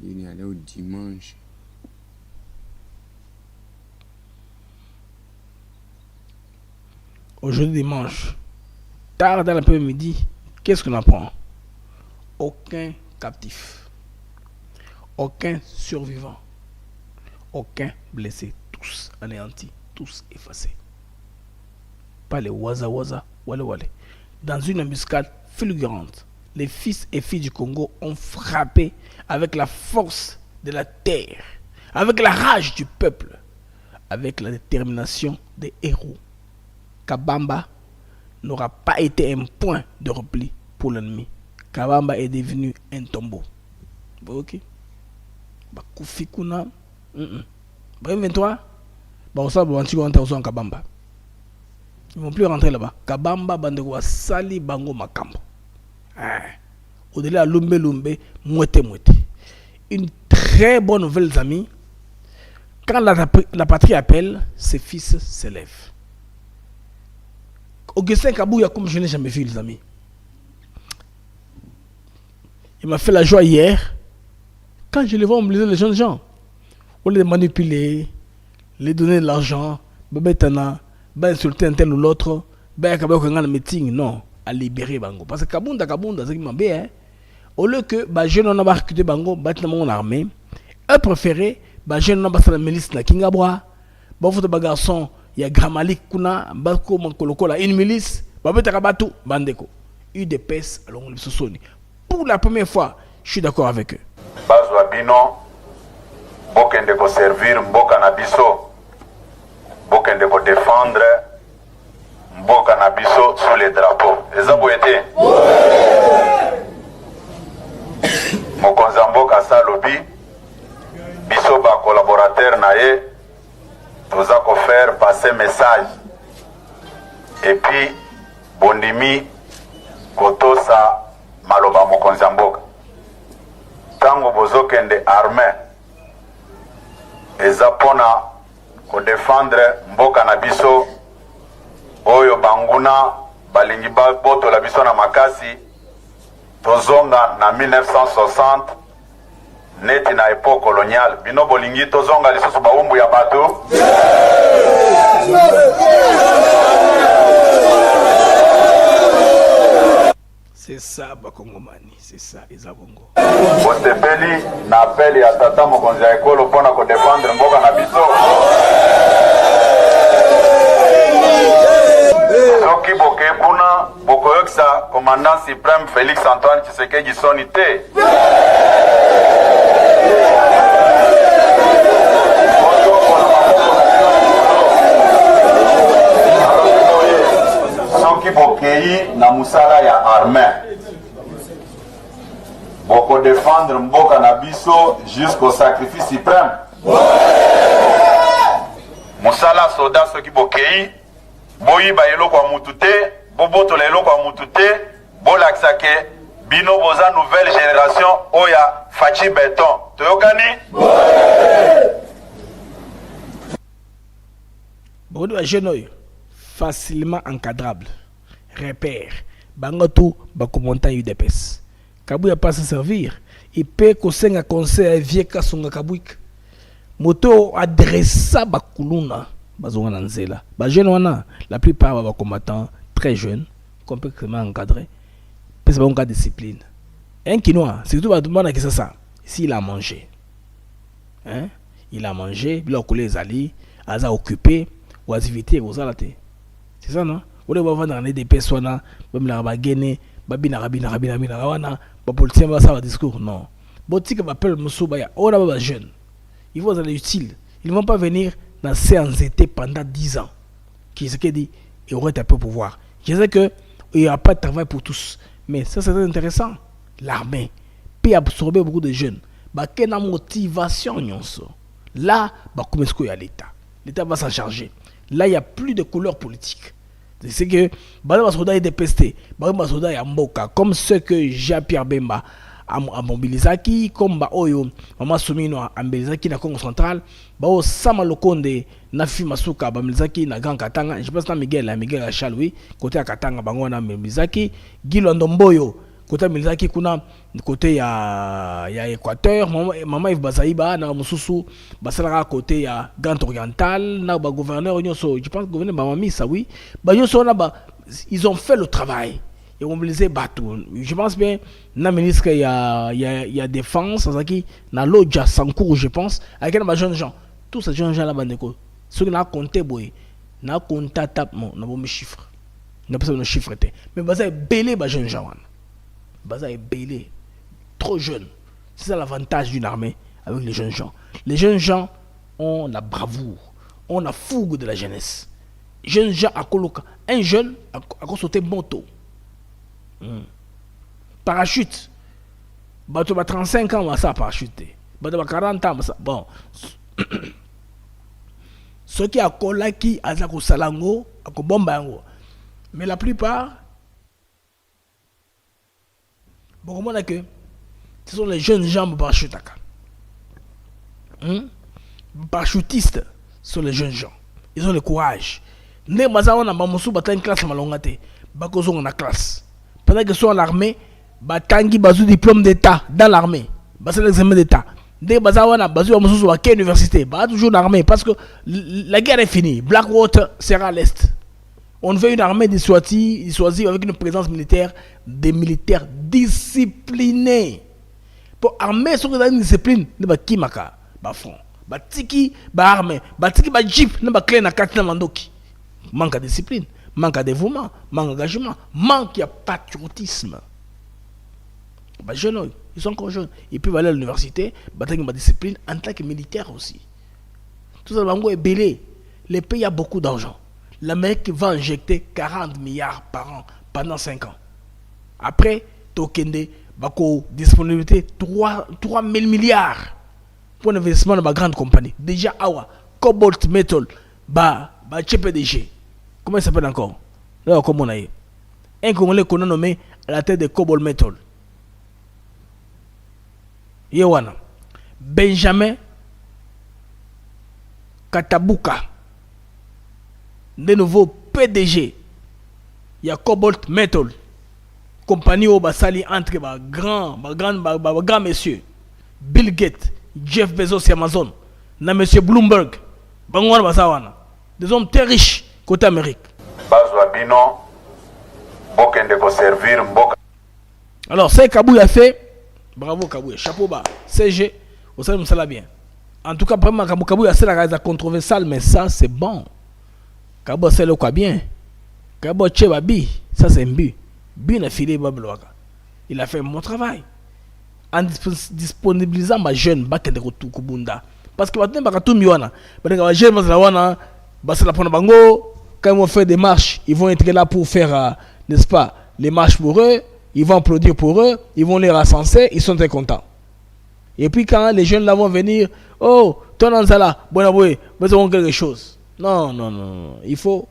Il y a au dimanche. Aujourd'hui dimanche, tard dans l'après-midi, qu'est-ce qu'on apprend? Aucun captif, aucun survivant, aucun blessé, tous anéantis, tous effacés. Pas les waza, wale. Dans une embuscade fulgurante, les fils et filles du Congo ont frappé avec la force de la terre, avec la rage du peuple, avec la détermination des héros. Kabamba n'aura pas été un point de repli pour l'ennemi. Kabamba est devenu un tombeau. Ok? Bakufi kuna. Bref, 23. Kabamba. Ils ne vont plus rentrer là-bas. Kabamba bandeko sali bango makambo. Au-delà lumbe mouette. Une très bonne nouvelle, les amis. Quand la patrie appelle, ses fils s'élèvent. Augustin Kabouya, comme je n'ai jamais vu, les amis. Il m'a fait la joie hier. Quand je les vois mobiliser les jeunes gens, on les manipuler, les donner de l'argent, insulter un tel ou l'autre, un meeting, non, à libérer Bango. Parce que Kabunda, c'est qui m'a bien. Au lieu que les jeunes n'ont pas recruté Bango, battre mon armée, eux préféraient, les jeunes n'ont pas fait la milice na Kingabwa, les garçons, il y a Gramalik Kuna, Bako Mankolokola, une milice, Babetarabatou, Bandeko. UDPS, alors on se pour la première fois, je suis d'accord avec eux. Bazwa bino, bokende ko servir mboka na biso, bokende ko défendre mboka na biso sous les drapeaux. Eza boyete. Mokonza mboka salobi, biso ba collaborateur na ye, toza ko faire passer message. Et puis bondimi kotosa maloba mokonza mboka. Tango bozokende armée eza pona ko défendre mboka na biso oyo banguna balingi boto la biso na makasi tozonga na 1960 neti na époque coloniale bino bolingi tozonga lisusu baumbu ya bato C'est ça, Bakongomani, c'est ça, Izabongo. Bosepeli na appel ya tata mokonzi ya ekolo pona ko défendre mboka na biso. Soki boke kuna bokoyokisa commandant suprême Félix Antoine Tshisekedi soni te. Soki bokei na musala ya armée. Boko défendre mboka na biso jusqu'au sacrifice suprême. Musala soda soki bokei boyi ba eloko ya mutu te boboto la eloko ya mutu te bolakisa ke bino boza nouvelle génération oya fachi béton toyokani beaucoup de jeunes facilement encadrable repère bango tout bakomontant UDPS Kabouya pas se servir il peut conseiller conseil vieux kasonga kabwik moto adressa bakuluna bazonga na nzela ba jeune wana la plupart ba combattants très jeunes complètement encadrés parce qu'ils ont une discipline un quinoa c'est tout ba demande que ça s'il a mangé hein il a mangé il a collé les alliés aza occupé ou activité aux alaté c'est ça non on va vendre des personnes même la bagene babina wana ba politicien ba ça discours non botique va appelle musuba ya on a ba jeune ils vont aller utile ils vont pas venir dans séance été pendant 10 ans qui ce qui dit il aurait un peu pouvoir je sais que il y a pas de travail pour tous mais ça c'est très intéressant l'armée peut absorber beaucoup de jeunes ba quelle motivation nyonso là ba comment est-ce qu'il y a l'état va s'en charger là il y a plus de couleur politique c'est que les soldats est dépesté les soldats ya mboka comme ceux que Jean-Pierre Bemba a mobilisé comme ba oyo Mama Soumino a mobilisé na Congo central ba o Sama Lokonde na fi masuka ba mobilisé na Grand Katanga je pense na Miguel Achal oui côté à Katanga bango na mobilisé Gilo Ndomboyo côté mobilisé kuna côté ya Équateur Mama Yves Bazaïba na mususu basala côté ya Grand Oriental na ba gouverneur nyonso je pense gouverneur Mamami ça oui ba nyonso na ba ils ont fait le travail et mobilisé bateau je pense bien na ministre il y a défense qui na Lodja Sankour je pense avec les jeunes gens tous ces jeunes gens là bandeko ceux qui na compté boy na compta tape mon na bon chiffre na pas de chiffre mais baza belé ba jeunes gens baza belé trop jeunes c'est ça l'avantage d'une armée avec les jeunes gens ont la bravoure ont la fougue de la jeunesse jeunes gens à coloca un jeune a sauté moto parachute bato ba 35 ans ça parachute bato ba 40 ans ça bon ceux qui a kolaki aza ko salango ko bomba yango mais la plupart bon comment que ce sont les jeunes gens parachutaka parachutistes sont les jeunes gens ils ont le courage ne bazaona ba musu bata une classe malongate bakozonga na classe pendant que sont à l'armée batangi bazu diplôme d'état dans l'armée c'est l'examen d'état dès bazawana bazu mususu à quelle université ba toujours l'armée parce que la guerre est finie Blackwater sera à l'est on veut une armée dissuasive avec une présence militaire des militaires disciplinés pour armée sur une discipline ne ba kimaka ba front ba tiki ba armée ba tiki ba jeep ne ba clé na katina mandoki manque de discipline manque de dévouement, manque d'engagement, manque de patriotisme. Bah, jeunes, ils sont encore jeunes. Ils peuvent aller à l'université, batailler ma discipline en tant que militaire aussi. Tout ça, est belé. Les pays ont beaucoup d'argent. L'Amérique va injecter 40 milliards par an pendant 5 ans. Après, Tokende, Bako, disponibilité 3 000 milliards pour l'investissement dans ma grande compagnie. Déjà, Awa, Cobalt Metal, CPDG. Comment il s'appelle encore? Là, comment on a eu un Congolais qu'on a nommé à la tête de Cobalt Metal. Yewana. Benjamin Katabuka. De nouveau PDG. Il y a Cobalt Metal. Compagnie au Basali entre grand messieurs. Bill Gates, Jeff Bezos et Amazon. Na monsieur Bloomberg. Bangwana Basawana. Des hommes très riches. Côté Amérique. Alors, c'est Kabou a fait. Bravo Kabou, chapeau bas. CG, au sein de ça bien. En tout cas, vraiment, Kabou a fait la controversale, mais ça c'est bon. Kabou c'est le quoi bien. Kabou Tchebabi, ça c'est un but. Bien affilé Babloaka. Il a fait un bon travail. En disponibilisant ma jeune Bakende Kubunda. Parce que maintenant, Bakatou Miwana. Parce que ma jeune Mazlawana, c'est la Bango. Quand ils vont faire des marches, ils vont être là pour faire, n'est-ce pas, les marches pour eux, ils vont applaudir pour eux, ils vont les rassembler, ils sont très contents. Et puis quand les jeunes là vont venir, oh, ton Anzala, bon aboué, nous avons quelque chose. Non. Il faut,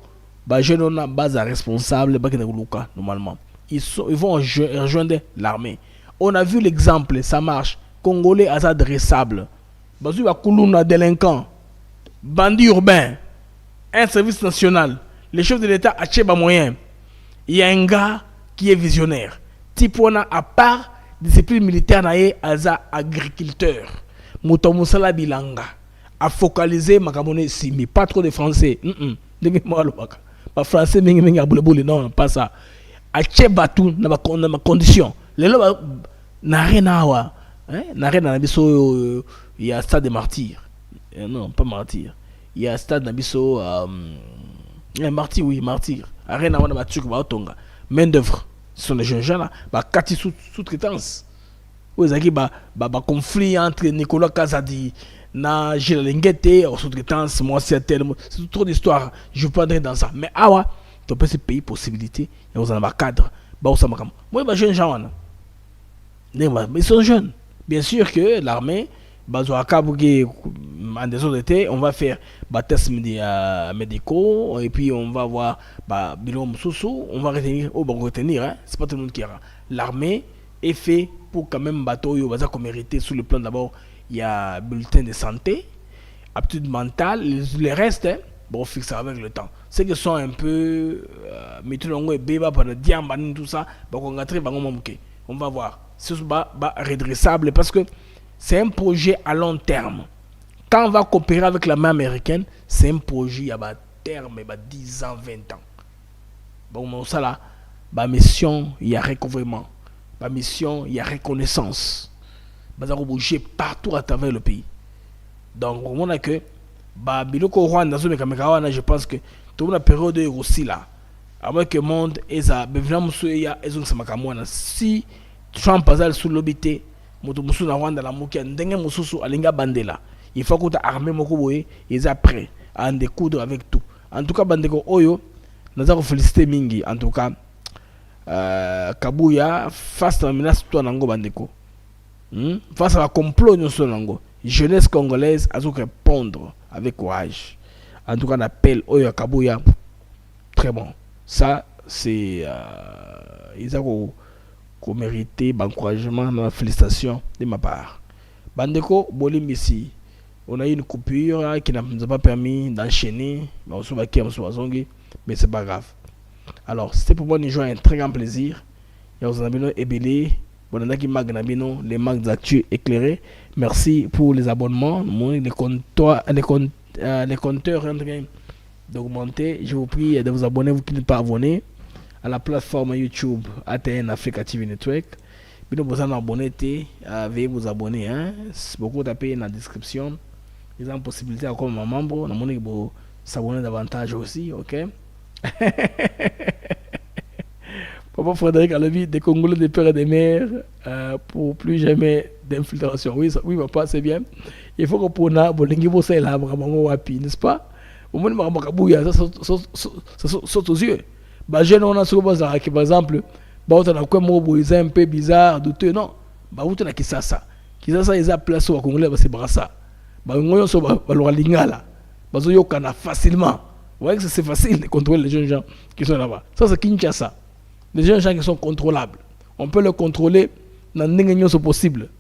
les jeunes ont une base responsable, normalement. Ils vont rejoindre l'armée. On a vu l'exemple, ça marche. Congolais adressable. Bazu va Koulouna délinquant, bandit urbain. Un service national, les chefs de l'État achètent moyen. Il y a un gars qui est visionnaire. Tipona, à part discipline militaire naie aza agriculteur moto musala bilanga a focaliser makamone simi pas trop de français ndenge malo baka ba français mingi abulebule non pas ça a chebatu na ma condition lelo na renawa na rena na biso il y a stade de martyr non pas martyr il y a stade na biso martyr oui martyr arena wana ba truc ba tonga main d'œuvre ce sont les jeunes gens là ba kati sous-traitance vous avez ba conflit entre Nicolas Kazadi na Gilles Lengete en sous-traitance moi c'est trop d'histoire je peux pas entrer dans ça mais awa tu peux ce pays possibilité et vous en avez cadre ba osama kam moi ba jeunes gens wana mais ils sont jeunes bien sûr que l'armée en des autres étés, on va faire des tests médicaux et puis on va voir bilan sous on va retenir hein, c'est pas tout le monde qui ira. L'armée est fait pour quand même bateau qu'on mérite sur le plan d'abord il y a bulletin de santé, aptitude mentale, les restes hein, bon fixe avec le temps. Ceux qui sont un peu méthodongo et béba par le diamant tout ça, on va voir. C'est redressable parce que c'est un projet à long terme. Quand on va coopérer avec l'armée américaine, c'est un projet à terme, 10 ans, 20 ans. Bon, ça là, ma mission, il y a recouvrement. Ma mission, il y a reconnaissance. On va bouger partout à travers le pays. Donc, on a que, je pense que toute la période est aussi là. Avec le monde, si Trump a sur l'obité, moto musu na Rwanda la mokia ndenge mususu alinga bandela il faut que ta armée moko boye ils sont prêts à en découdre avec tout en tout cas bandeko oyo naza ko féliciter mingi en tout cas Kabuya face à la menace toi nango bandeko face à la complot nyonso nango jeunesse congolaise a dû répondre avec courage en tout cas l'appel oyo Kabuya très bon ça c'est ils ont qu'on méritait encouragement, félicitations de ma part. Bandeko Bolimbisi, on a eu une coupure qui ne nous a pas permis d'enchaîner, mais c'est pas grave. Alors, c'était pour moi un très grand plaisir. Et vous en avez ébélé, les marques d'actu éclairés. Merci pour les abonnements, les compteurs d'augmenter. Je vous prie de vous abonner, vous qui n'êtes pas abonnés, à la plateforme YouTube ATN Africa TV Network. Si vous êtes abonné, veuillez vous abonner. Hein? Beaucoup tapez dans la description. Ils ont la possibilité comme un membre. Vous s'abonner davantage aussi. Ok? Papa Frédéric a la vie des Congolais, des pères et des mères pour plus jamais d'infiltration. Oui, oui, papa, c'est bien. Il faut qu'on prenne la n'est-ce pas? Au moins, ça saute aux yeux. Bah jeune on a sur par exemple on a quoi c'est un peu bizarre douteux non bah on a Kisasa ils a place au Congolais c'est brassa bah on so ba lingala bah yo kana facilement vous voyez que c'est facile de contrôler les jeunes gens qui sont là-bas ça c'est Kinshasa les jeunes gens qui sont contrôlables on peut les contrôler dans n'importe possible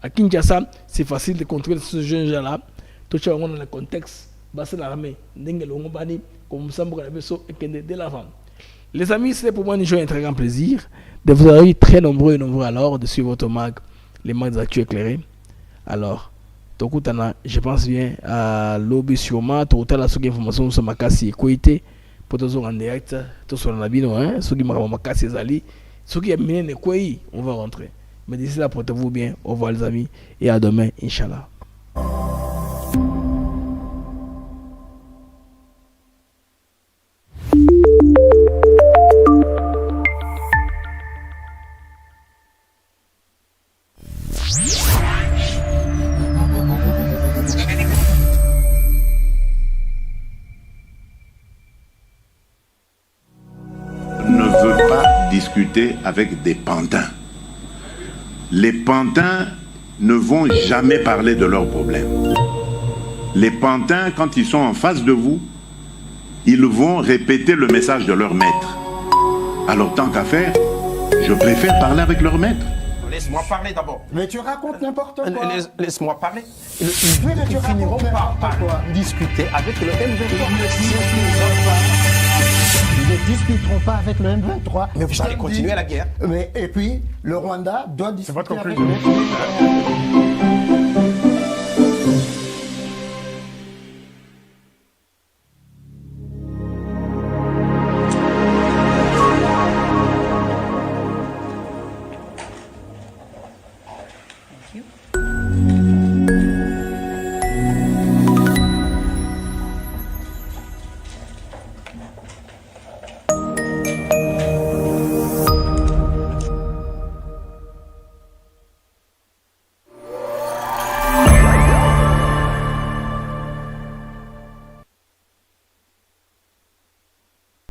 à Kinshasa c'est facile de contrôler ces jeunes gens là tout ça on a le contexte bah c'est l'armée n'ingelo ngobani comme ça pour la beso et de l'avant. Les amis, c'est pour moi un très grand plaisir de vous avoir eu très nombreux alors de suivre votre mag, les mags d'actu éclairés. Alors, je pense bien à l'objet sûrement, tout à l'heure, ce qui information sur ma casse et Koité, pour tous en direct, tous sur la bino, ceux qui m'ont cassé Zali, ceux qui aiment bien les Koyi, on va rentrer. Mais d'ici là, portez-vous bien, au revoir les amis, et à demain, Inch'Allah. Discuter avec des pantins. Les pantins ne vont jamais parler de leurs problèmes. Les pantins, quand ils sont en face de vous, ils vont répéter le message de leur maître. Alors tant qu'à faire, je préfère parler avec leur maître. Laisse-moi parler d'abord. Mais tu racontes n'importe quoi. Laisse-moi parler. Ils finiront par discuter avec le M23. ne discuteront pas avec le M23. Mais vous allez continuer la guerre. Et puis, le Rwanda doit discuter avec le M23.